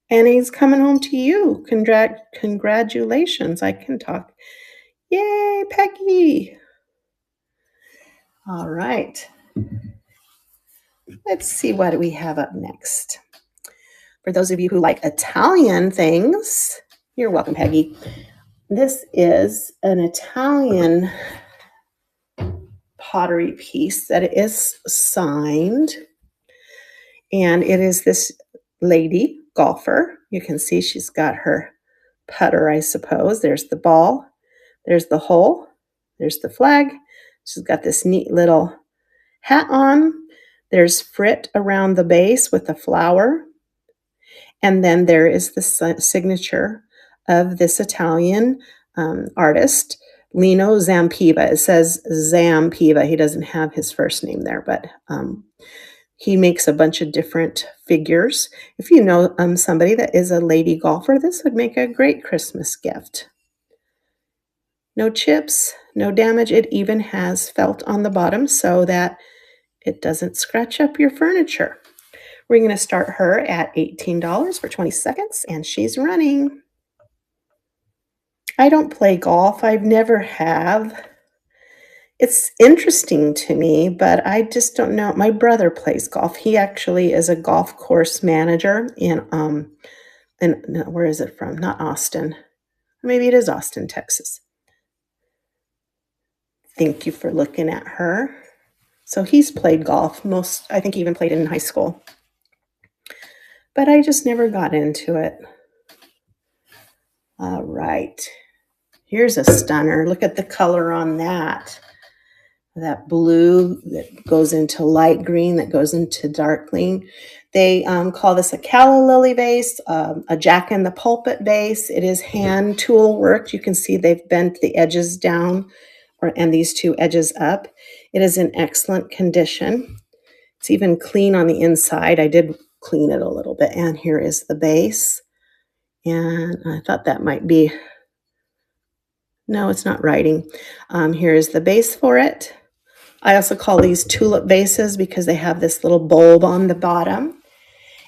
And he's coming home to you. Congratulations. I can talk. Yay, Peggy. All right. Let's see what we have up next. For those of you who like Italian things, you're welcome, Peggy. This is an Italian pottery piece that is signed. And it is this lady golfer. You can see she's got her putter, I suppose. There's the ball. There's the hole. There's the flag. She's got this neat little hat on. There's frit around the base with a flower. And then there is the signature of this Italian artist, Lino Zampiva. It says Zampiva. He doesn't have his first name there, but he makes a bunch of different figures. If you know somebody that is a lady golfer, this would make a great Christmas gift. No chips, no damage. It even has felt on the bottom so that it doesn't scratch up your furniture. We're going to start her at $18 for 20 seconds, and she's running. I don't play golf. I've never have. It's interesting to me, but I just don't know. My brother plays golf. He actually is a golf course manager in where is it from? Not Austin. Maybe it is Austin, Texas. Thank you for looking at her. So he's played golf. I think he even played it in high school. But I just never got into it. All right. Here's a stunner. Look at the color on that. That blue that goes into light green, that goes into dark green. They call this a calla lily vase, a jack in the pulpit vase. It is hand tool worked. You can see they've bent the edges down and these two edges up. It is in excellent condition. It's even clean on the inside. I did clean it a little bit. And here is the base. And I thought that might be, no, it's not writing. Here is the base for it. I also call these tulip vases because they have this little bulb on the bottom.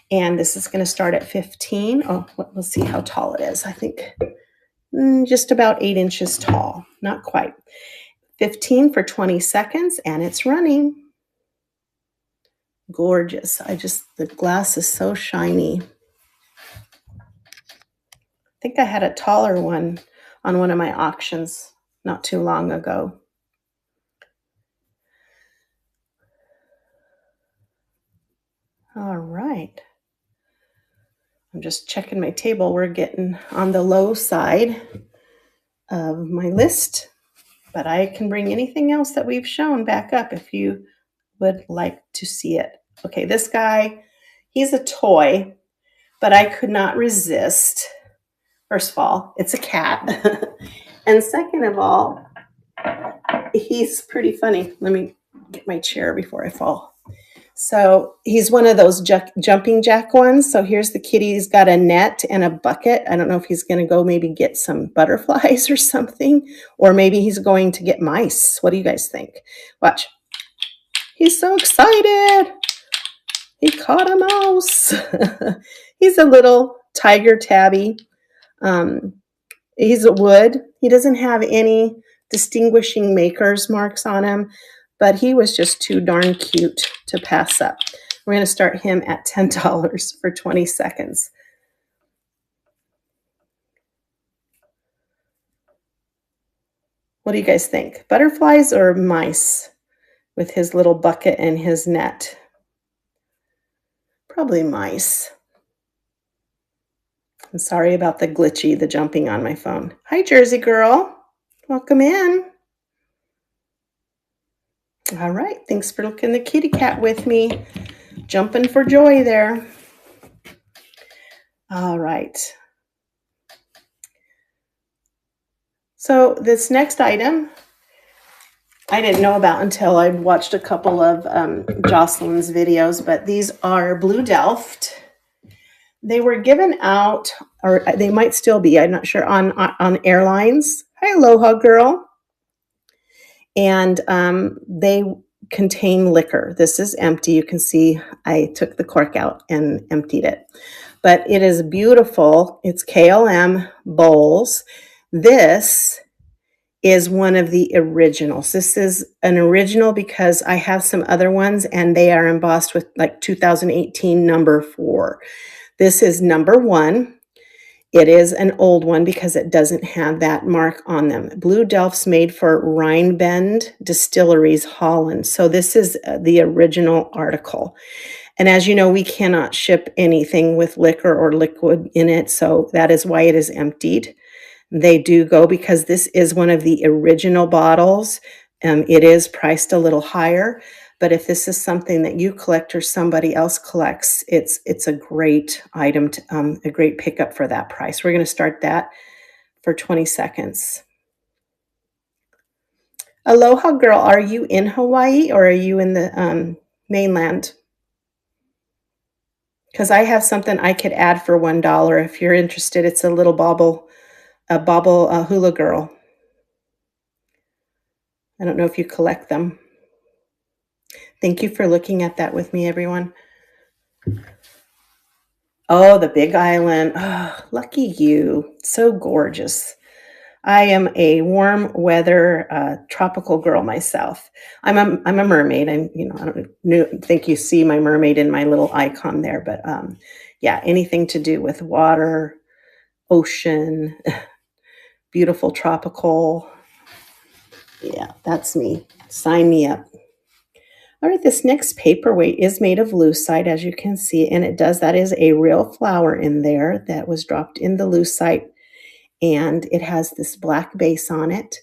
And this is going to start at 15. Oh, we'll see how tall it is. I think just about 8 inches tall. Not quite. 15 for 20 seconds, and it's running. Gorgeous. The glass is so shiny. I think I had a taller one on one of my auctions not too long ago. All right. I'm just checking my table. We're getting on the low side of my list, but I can bring anything else that we've shown back up if you would like to see it. Okay, this guy, he's a toy, but I could not resist. First of all, it's a cat. And second of all, he's pretty funny. Let me get my chair before I fall. So he's one of those jumping jack ones. So here's the kitty. He's got a net and a bucket. I don't know if he's going to go maybe get some butterflies or something, or maybe he's going to get mice. What do you guys think? Watch. He's so excited. He caught a mouse. He's a little tiger tabby. He's a wood. He doesn't have any distinguishing maker's marks on him, but he was just too darn cute to pass up. We're going to start him at $10 for 20 seconds. What do you guys think? Butterflies or mice with his little bucket and his net? Probably mice. I'm sorry about the jumping on my phone. Hi, Jersey girl. Welcome in. All right. Thanks for looking at the kitty cat with me. Jumping for joy there. All right. So this next item, I didn't know about until I watched a couple of Jocelyn's videos, but these are Blue Delft. They were given out, or they might still be, I'm not sure, on airlines. Hi, Aloha girl. And they contain liquor. This is empty. You can see I took the cork out and emptied it. But it is beautiful. It's KLM bowls. This is one of the originals. This is an original because I have some other ones and they are embossed with like 2018 number 4. This is number 1. It is an old one because it doesn't have that mark on them. Blue Delft's made for Rhinebend Distilleries, Holland. So this is the original article. And as you know, we cannot ship anything with liquor or liquid in it. So that is why it is emptied. They do go because this is one of the original bottles. It is priced a little higher, but if this is something that you collect or somebody else collects, it's a great item, a great pickup for that price. We're going to start that for 20 seconds. Aloha girl, are you in Hawaii or are you in the mainland? Because I have something I could add for $1 if you're interested. It's a little bauble hula girl. I don't know if you collect them. Thank you for looking at that with me, everyone. Oh, the Big Island. Oh, lucky you. So gorgeous. I am a warm weather tropical girl myself. I'm a mermaid. I don't think you see my mermaid in my little icon there, but yeah, anything to do with water, ocean, beautiful tropical. Yeah, that's me. Sign me up. All right, this next paperweight is made of lucite, as you can see, and that is a real flower in there that was dropped in the lucite, and it has this black base on it.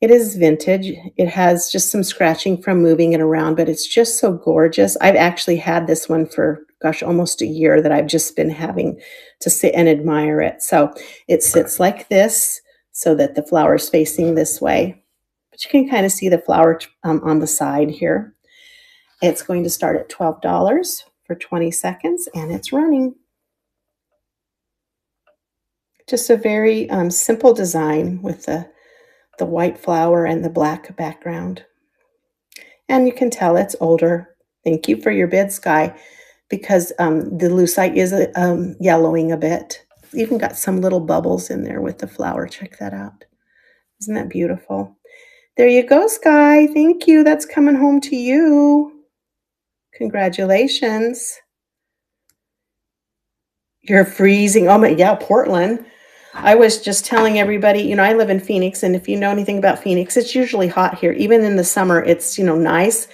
It is vintage. It has just some scratching from moving it around, but it's just so gorgeous. I've actually had this one for, gosh, almost a year that I've just been having to sit and admire it. So it sits like this so that the flower is facing this way, but you can kind of see the flower on the side here. It's going to start at $12 for 20 seconds, and it's running. Just a very simple design with the white flower and the black background. And you can tell it's older. Thank you for your bid, Sky, because the lucite is yellowing a bit. It's even got some little bubbles in there with the flower. Check that out. Isn't that beautiful? There you go, Sky. Thank you. That's coming home to you. Congratulations. You're freezing. Oh my, yeah, Portland. I was just telling everybody, I live in Phoenix, and if you know anything about Phoenix, it's usually hot here. Even in the summer, it's, nice.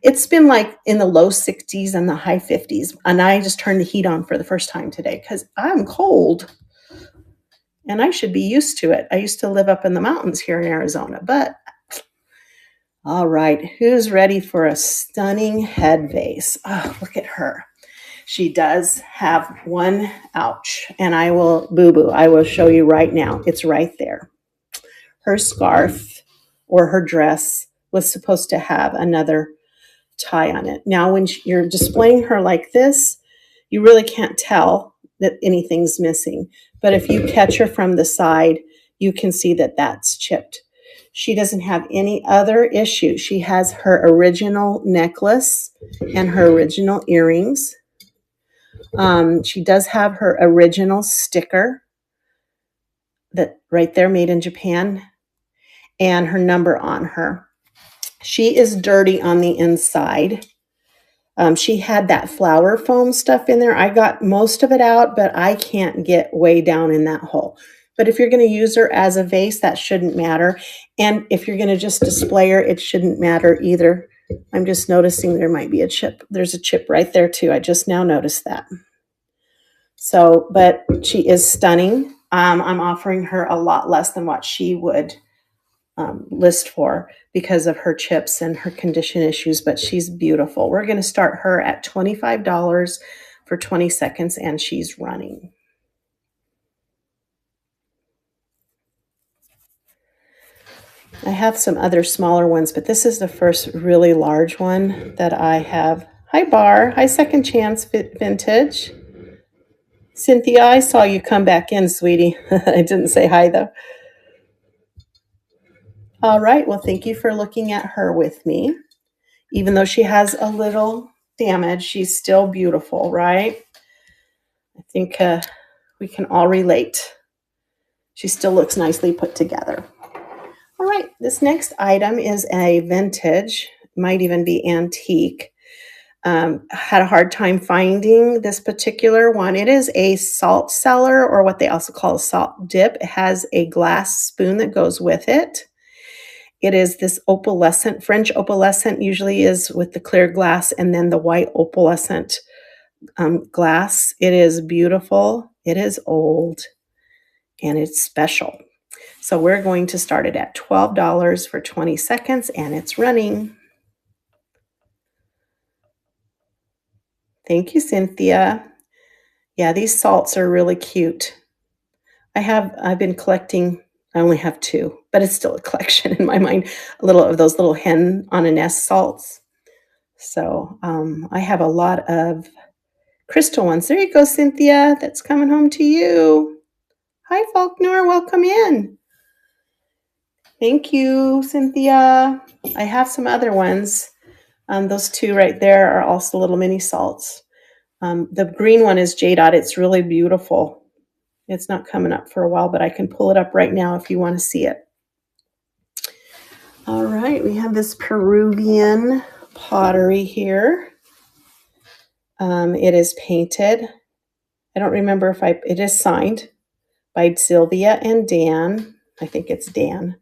It's been like in the low 60s and the high 50s. And I just turned the heat on for the first time today because I'm cold and I should be used to it. I used to live up in the mountains here in Arizona, but all right, who's ready for a stunning head vase? Oh, look at her. She does have one, ouch, and I will show you right now. It's right there. Her scarf or her dress was supposed to have another tie on it. Now, when you're displaying her like this, you really can't tell that anything's missing. But if you catch her from the side, you can see that that's chipped. She doesn't have any other issue. She has her original necklace and her original earrings. She does have her original sticker that right there, made in Japan, and her number on her. She is dirty on the inside. She had that flower foam stuff in there. I got most of it out, but I can't get way down in that hole. But if you're going to use her as a vase, that shouldn't matter. And if you're going to just display her, it shouldn't matter either. I'm just noticing there might be a chip. There's a chip right there too. I just now noticed that. So, but she is stunning. I'm offering her a lot less than what she would list for because of her chips and her condition issues, but she's beautiful. We're going to start her at $25 for 20 seconds, and she's running. I have some other smaller ones, but this is the first really large one that I have. Hi, Bar. Hi, Second Chance Vintage. Cynthia, I saw you come back in, sweetie. I didn't say hi, though. All right. Well, thank you for looking at her with me. Even though she has a little damage, she's still beautiful, right? I think we can all relate. She still looks nicely put together. All right. This next item is a vintage, might even be antique. Had a hard time finding this particular one. It is a salt cellar, or what they also call a salt dip. It has a glass spoon that goes with it. It is this opalescent, French opalescent usually is with the clear glass, and then the white opalescent glass. It is beautiful. It is old, and it's special. So we're going to start it at $12 for 20 seconds, and it's running. Thank you, Cynthia. Yeah, these salts are really cute. I've been collecting, I only have two, but it's still a collection in my mind, a little of those little hen on a nest salts. So I have a lot of crystal ones. There you go, Cynthia. That's coming home to you. Hi, Faulkner. Welcome in. Thank you, Cynthia. I have some other ones. Those two right there are also little mini salts. The green one is J-Dot. It's really beautiful. It's not coming up for a while, but I can pull it up right now if you want to see it. All right, we have this Peruvian pottery here. It is painted. I don't remember if it is signed by Sylvia and Dan. I think it's Dan.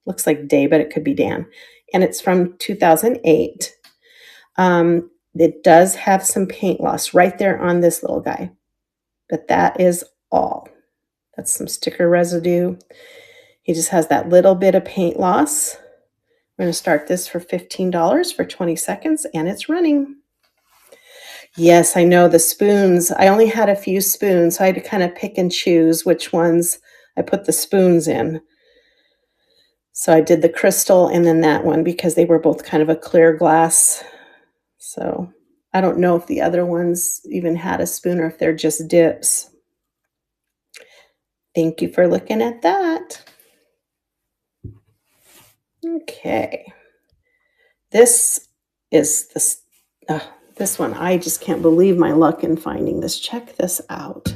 Looks like Day, but it could be Dan. And it's from 2008. It does have some paint loss right there on this little guy, but that is all. That's some sticker residue. He just has that little bit of paint loss. We're going to start this for $15 for 20 seconds, and it's running. Yes, I know the spoons. I only had a few spoons, so I had to kind of pick and choose which ones I put the spoons in. So I did the crystal and then that one because they were both kind of a clear glass. So I don't know if the other ones even had a spoon or if they're just dips. Thank you for looking at that. Okay. This is this one. I just can't believe my luck in finding this. Check this out.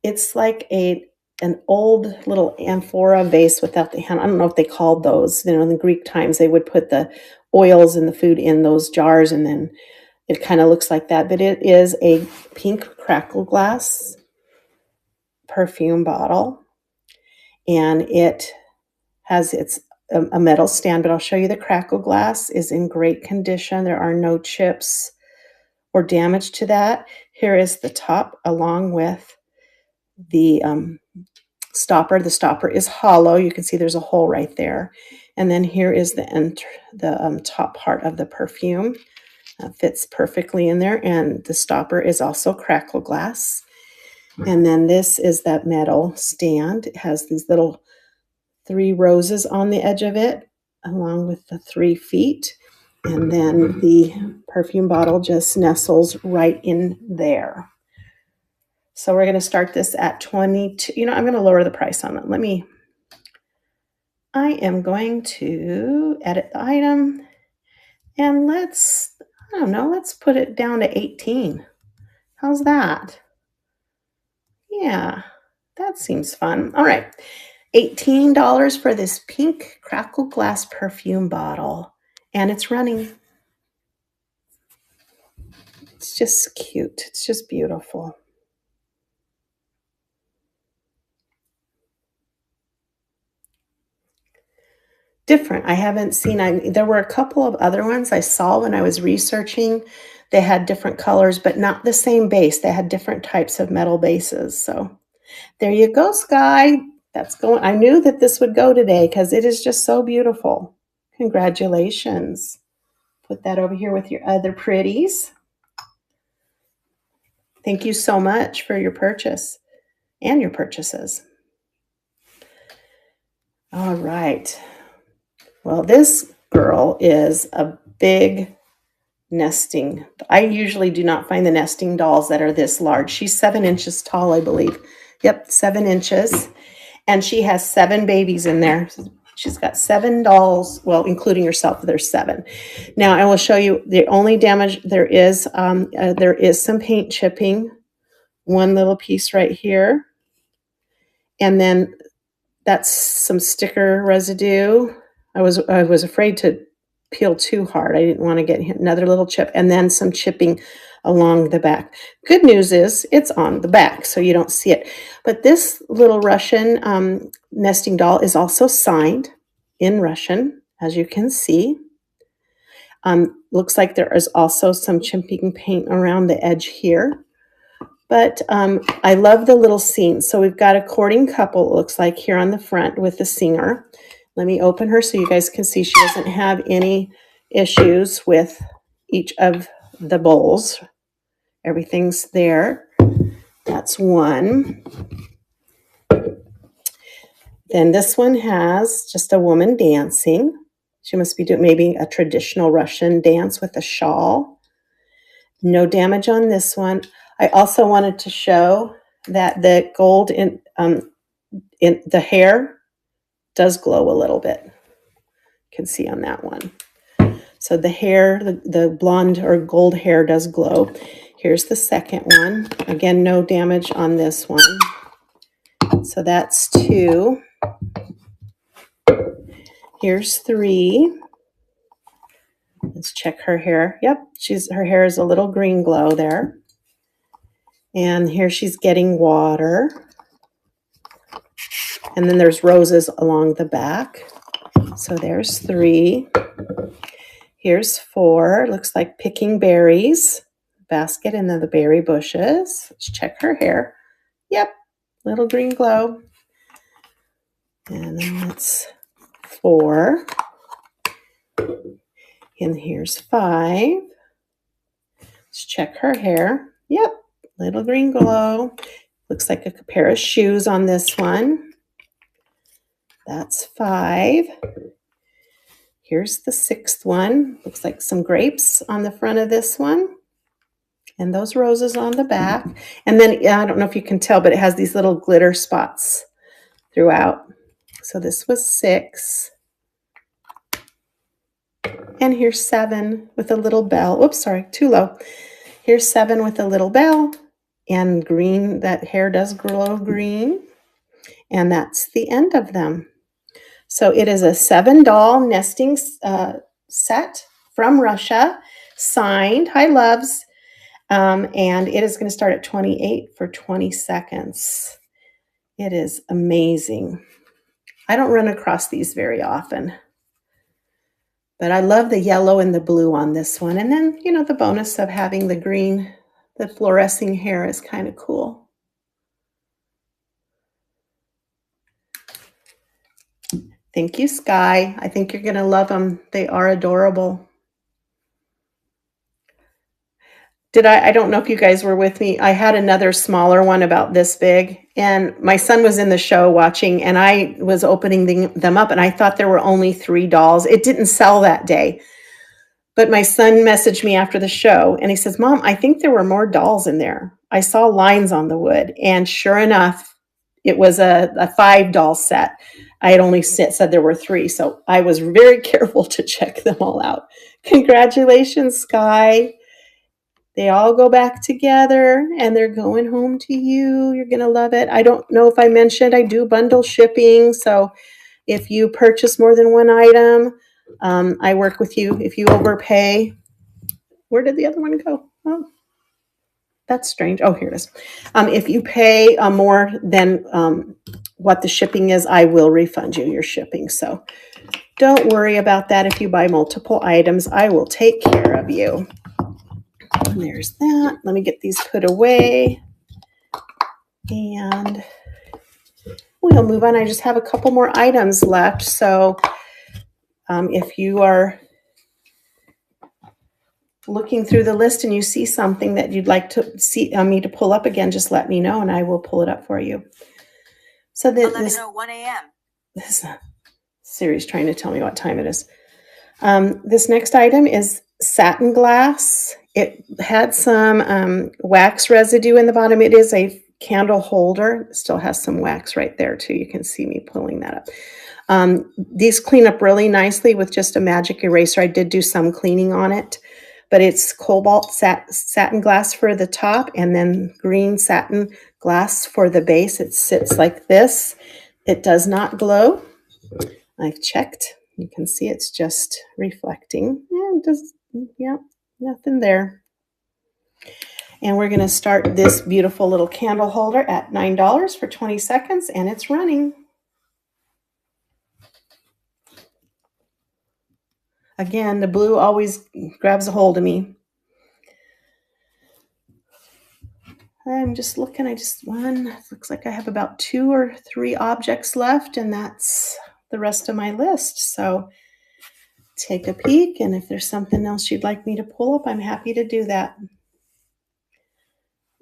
It's like an old little amphora vase without the hand. I don't know if they called those. You know, in the Greek times, they would put the oils and the food in those jars, and then it kind of looks like that. But it is a pink crackle glass perfume bottle, and it has a metal stand, but I'll show you the crackle glass is in great condition. There are no chips or damage to that. Here is the top along with the stopper. The stopper is hollow. You can see there's a hole right there. And then here is the top part of the perfume. Fits perfectly in there. And the stopper is also crackle glass. And then this is that metal stand. It has these little 3 roses on the edge of it, along with the 3 feet. And then the perfume bottle just nestles right in there. So we're going to start this at 22. You know, I'm going to lower the price on it. I am going to edit the item, and let's put it down to 18. How's that? Yeah, that seems fun. All right. $18 for this pink crackle glass perfume bottle. And it's running. It's just cute. It's just beautiful. Different. I haven't seen, there were a couple of other ones I saw when I was researching. They had different colors, but not the same base. They had different types of metal bases. So there you go, Sky. That's going. I knew that this would go today because it is just so beautiful. Congratulations. Put that over here with your other pretties. Thank you so much for your purchase and your purchases. All right. Well, this girl is a big nesting. I usually do not find the nesting dolls that are this large. She's 7 inches tall, I believe. Yep, 7 inches. And she has 7 babies in there. She's got 7 dolls, well, including herself, there's 7. Now, I will show you the only damage there is some paint chipping, one little piece right here. And then that's some sticker residue. I was afraid to peel too hard. I didn't want to get another little chip, and then some chipping along the back. Good news is it's on the back, so you don't see it. But this little Russian nesting doll is also signed in Russian, as you can see. Looks like there is also some chipping paint around the edge here. But I love the little scenes. So we've got a courting couple, it looks like, here on the front with the singer. Let me open her so you guys can see she doesn't have any issues with each of the bowls. Everything's there. That's one. Then this one has just a woman dancing. She must be doing maybe a traditional Russian dance with a shawl. No damage on this one. I also wanted to show that the gold in the hair does glow a little bit. You can see on that one. So the hair, the blonde or gold hair does glow. Here's the second one. Again, no damage on this one. So that's 2. Here's 3. Let's check her hair. Yep, her hair is a little green glow there. And here she's getting water. And then there's roses along the back. So there's 3. Here's 4. Looks like picking berries. Basket and then the berry bushes. Let's check her hair. Yep, little green glow. And then that's 4. And here's 5. Let's check her hair. Yep, little green glow. Looks like a pair of shoes on this one. That's 5. Here's the 6th one. Looks like some grapes on the front of this one. And those roses on the back. And then, I don't know if you can tell, but it has these little glitter spots throughout. So this was 6. And here's 7 with a little bell. Oops, sorry, too low. Here's 7 with a little bell. And green, that hair does glow green. And that's the end of them. So it is a 7 doll nesting set from Russia, signed, hi loves. And it is going to start at $28 for 20 seconds. It is amazing. I don't run across these very often. But I love the yellow and the blue on this one. And then, you know, the bonus of having the green, the fluorescing hair is kind of cool. Thank you, Sky. I think you're going to love them. They are adorable. I don't know if you guys were with me. I had another smaller one about this big, and my son was in the show watching, and I was opening them up, and I thought there were only 3 dolls. It didn't sell that day. But my son messaged me after the show, and he says, Mom, I think there were more dolls in there. I saw lines on the wood, and sure enough, it was a 5 doll set. I had only said there were 3, so I was very careful to check them all out. Congratulations, Sky. They all go back together and they're going home to you. You're going to love it. I don't know if I mentioned I do bundle shipping. So if you purchase more than one item, I work with you. If you overpay, where did the other one go? Oh, that's strange. Oh, here it is. If you pay more than what the shipping is, I will refund you your shipping. So don't worry about that. If you buy multiple items, I will take care of you. And there's that. Let me get these put away. And we'll move on. I just have a couple more items left. So if you are looking through the list and you see something that you'd like to see me to pull up again, just let me know and I will pull it up for you. So this 11:01 a.m. This Siri's trying to tell me what time it is. This next item is satin glass. It had some wax residue in the bottom. It is a candle holder. It still has some wax right there too. You can see me pulling that up. These clean up really nicely with just a magic eraser. I did do some cleaning on it, but it's cobalt satin glass for the top and then green satin glass for the base. It sits like this. It does not glow. I've checked. You can see it's just reflecting. Yeah, nothing there. And we're going to start this beautiful little candle holder at $9 for 20 seconds, and it's running. Again, the blue always grabs a hold of me. I'm just looking. Looks like I have about 2 or 3 objects left, and that's the rest of my list. So take a peek, and if there's something else you'd like me to pull up, I'm happy to do that.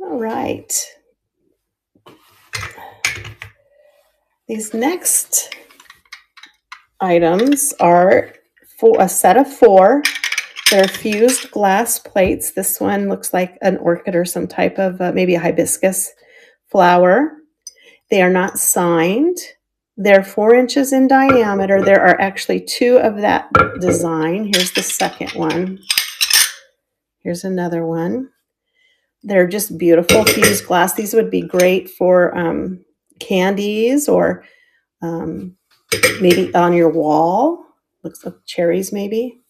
All right. These next items are for a set of 4. They're fused glass plates. This one looks like an orchid or some type of maybe a hibiscus flower. They are not signed. They're 4 inches in diameter. There are actually 2 of that design. Here's the second one. Here's another one. They're just beautiful fused glass. These would be great for candies or maybe on your wall. Looks like cherries maybe.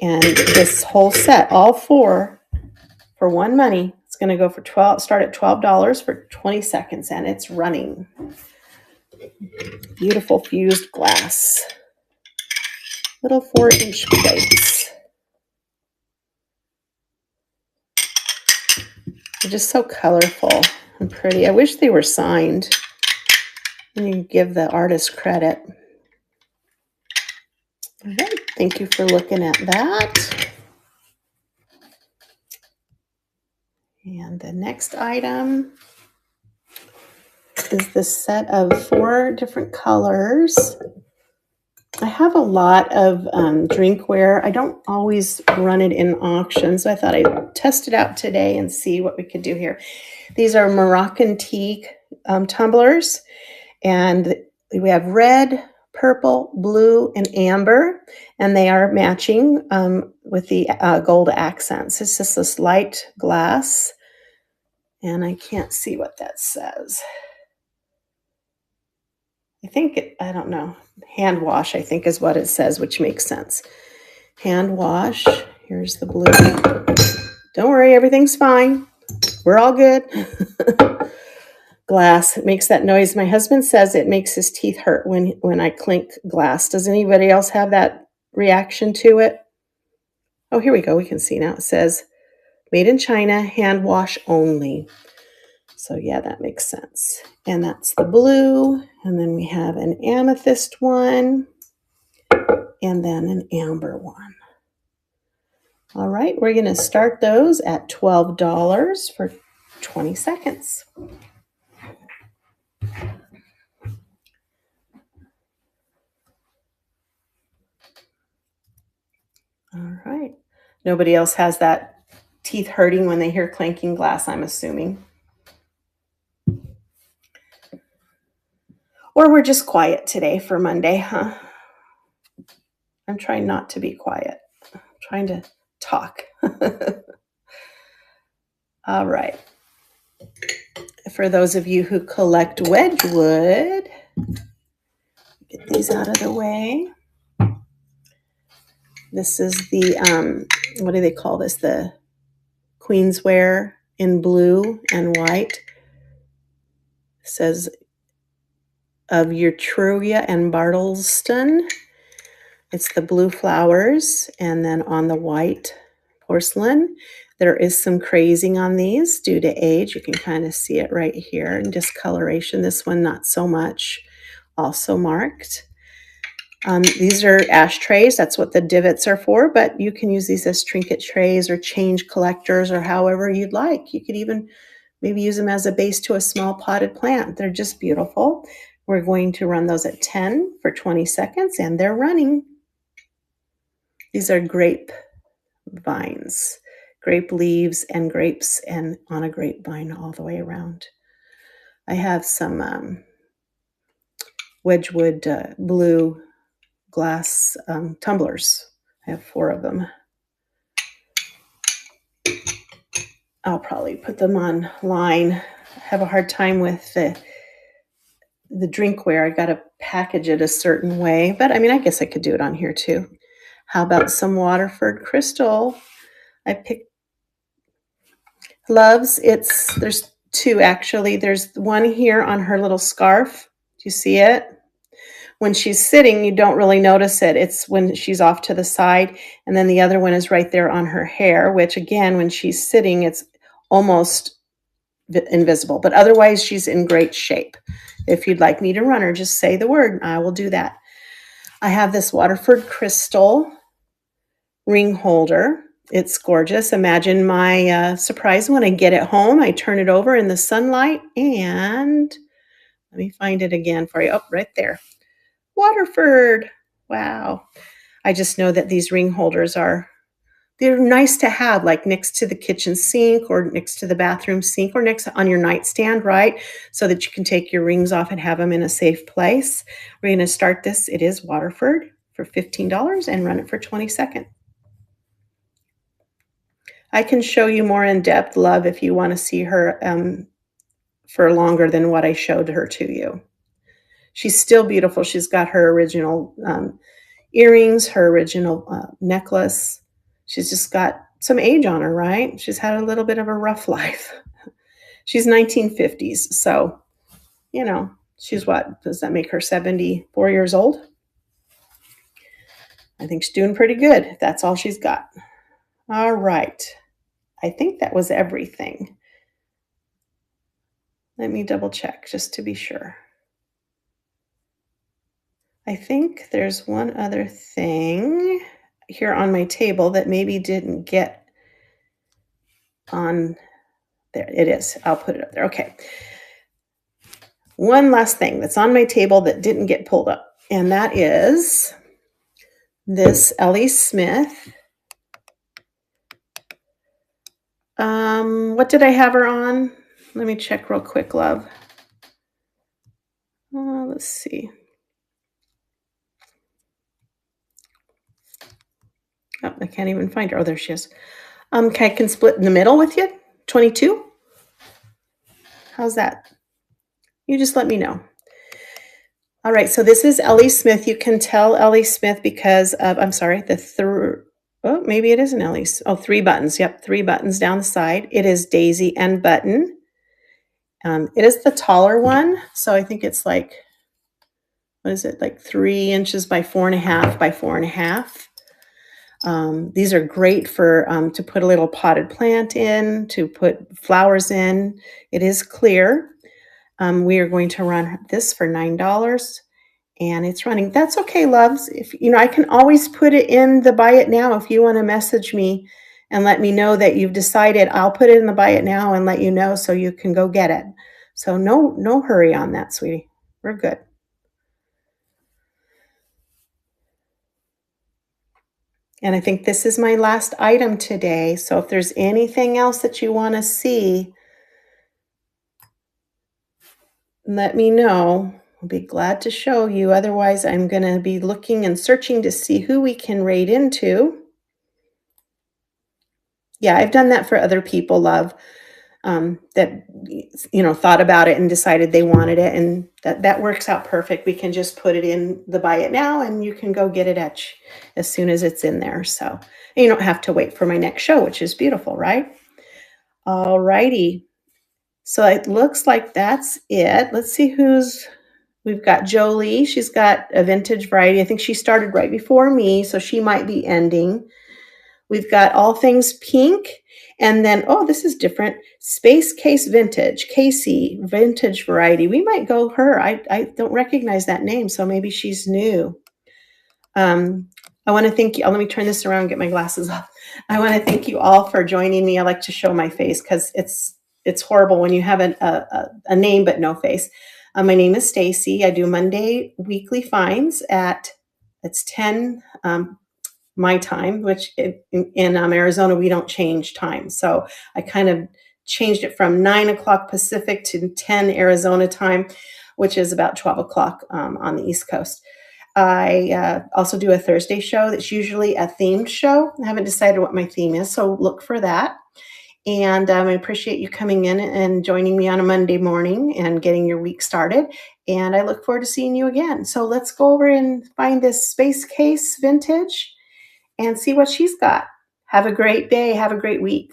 And this whole set, all 4 for one money, it's going to go for start at $12 for 20 seconds, and it's running. Beautiful fused glass. Little 4-inch plates. They're just so colorful and pretty. I wish they were signed. And you give the artist credit. All right, thank you for looking at that. And the next item is this set of 4 different colors. I have a lot of drinkware. I don't always run it in auctions. I thought I'd test it out today and see what we could do here. These are Moroccan teak tumblers, and we have red, purple, blue, and amber, and they are matching with the gold accents. It's just this light glass, and I can't see what that says. I don't know, hand wash, I think is what it says, which makes sense. Hand wash. Here's the blue. Don't worry, everything's fine. We're all good. Glass, it makes that noise. My husband says it makes his teeth hurt when I clink glass. Does anybody else have that reaction to it? Oh, here we go. We can see now. It says, made in China, hand wash only. So yeah, that makes sense. And that's the blue. And then we have an amethyst one. And then an amber one. All right, we're going to start those at $12 for 20 seconds. All right. Nobody else has that teeth hurting when they hear clanking glass, I'm assuming. Or we're just quiet today for Monday, huh? I'm trying not to be quiet. I'm trying to talk. All right. For those of you who collect Wedgwood, get these out of the way. This is the, what do they call this? The Queensware in blue and white. It says of Etruria and Bartleston. It's the blue flowers, and then on the white porcelain, there is some crazing on these due to age. You can kind of see it right here, and discoloration. This one, not so much, also marked. These are ashtrays. That's what the divots are for, but you can use these as trinket trays or change collectors or however you'd like. You could even maybe use them as a base to a small potted plant. They're just beautiful. We're going to run those at 10 for 20 seconds, and they're running. These are grape vines, grape leaves and grapes, and on a grapevine all the way around. I have some Wedgwood blue glass tumblers. I have 4 of them. I'll probably put them online. I have a hard time with the drinkware. I got to package it a certain way, but I mean, I guess I could do it on here too. How about some Waterford crystal? I picked Loves. There's 2 actually. There's one here on her little scarf. Do you see it? When she's sitting, you don't really notice it. It's when she's off to the side. And then the other one is right there on her hair, which again, when she's sitting, it's almost invisible. But otherwise, she's in great shape. If you'd like me to run her, just say the word and I will do that. I have this Waterford crystal ring holder. It's gorgeous. Imagine my surprise when I get it home. I turn it over in the sunlight and let me find it again for you. Oh, right there. Waterford. Wow. I just know that these ring holders they're nice to have, like next to the kitchen sink or next to the bathroom sink or next on your nightstand, right? So that you can take your rings off and have them in a safe place. We're going to start this. It is Waterford for $15 and run it for 20 seconds. I can show you more in depth, love, if you want to see her for longer than what I showed her to you. She's still beautiful. She's got her original earrings, her original necklace. She's just got some age on her, right? She's had a little bit of a rough life. She's 1950s. So, you know, she's what? Does that make her 74 years old? I think she's doing pretty good if that's all she's got. All right. I think that was everything. Let me double check just to be sure. I think there's one other thing here on my table that maybe didn't get on there. It is. I'll put it up there. Okay. One last thing that's on my table that didn't get pulled up, and that is this Ellie Smith. What did I have her on? Let me check real quick, love. Let's see. Oh, I can't even find her. Oh, there she is. Okay, I can split in the middle with you. 22. How's that? You just let me know. All right, so this is Ellie Smith. You can tell Ellie Smith because of, I'm sorry, oh, maybe it is an Ellie's. Oh, 3 buttons. Yep, 3 buttons down the side. It is daisy and button. It is the taller one, so I think it's like, what is it, like 3 inches by 4.5 by 4.5. These are great for to put a little potted plant in, to put flowers in. It is clear. We are going to run this for $9 and it's running. That's okay, loves. If you know, I can always put it in the buy it now. If you want to message me and let me know that you've decided, I'll put it in the buy it now and let you know so you can go get it. So no hurry on that, sweetie. We're good. And I think this is my last item today. So if there's anything else that you want to see, let me know. I'll be glad to show you. Otherwise, I'm going to be looking and searching to see who we can raid into. Yeah, I've done that for other people, love, that, thought about it and decided they wanted it, and that works out perfect. We can just put it in the buy it now, and you can go get it as soon as it's in there. So you don't have to wait for my next show, which is beautiful, right? All righty. So it looks like that's it. Let's see who's we've got Jolie. She's got a vintage variety. I think she started right before me, so she might be ending. We've got All Things Pink. And then, oh, this is different. Space Case Vintage, Casey, vintage variety. We might go her. I don't recognize that name, so maybe she's new. I want to thank you. Let me turn this around and get my glasses off. I want to thank you all for joining me. I like to show my face because it's horrible when you have a name but no face. My name is Stacy. I do Monday weekly finds at it's 10 my time, which in Arizona we don't change time. So I kind of changed it from 9 o'clock Pacific to 10 Arizona time, which is about 12 o'clock on the East Coast. I also do a Thursday show that's usually a themed show. I haven't decided what my theme is, so look for that. And I appreciate you coming in and joining me on a Monday morning and getting your week started. And I look forward to seeing you again. So let's go over and find this Space Case Vintage and see what she's got. Have a great day. Have a great week.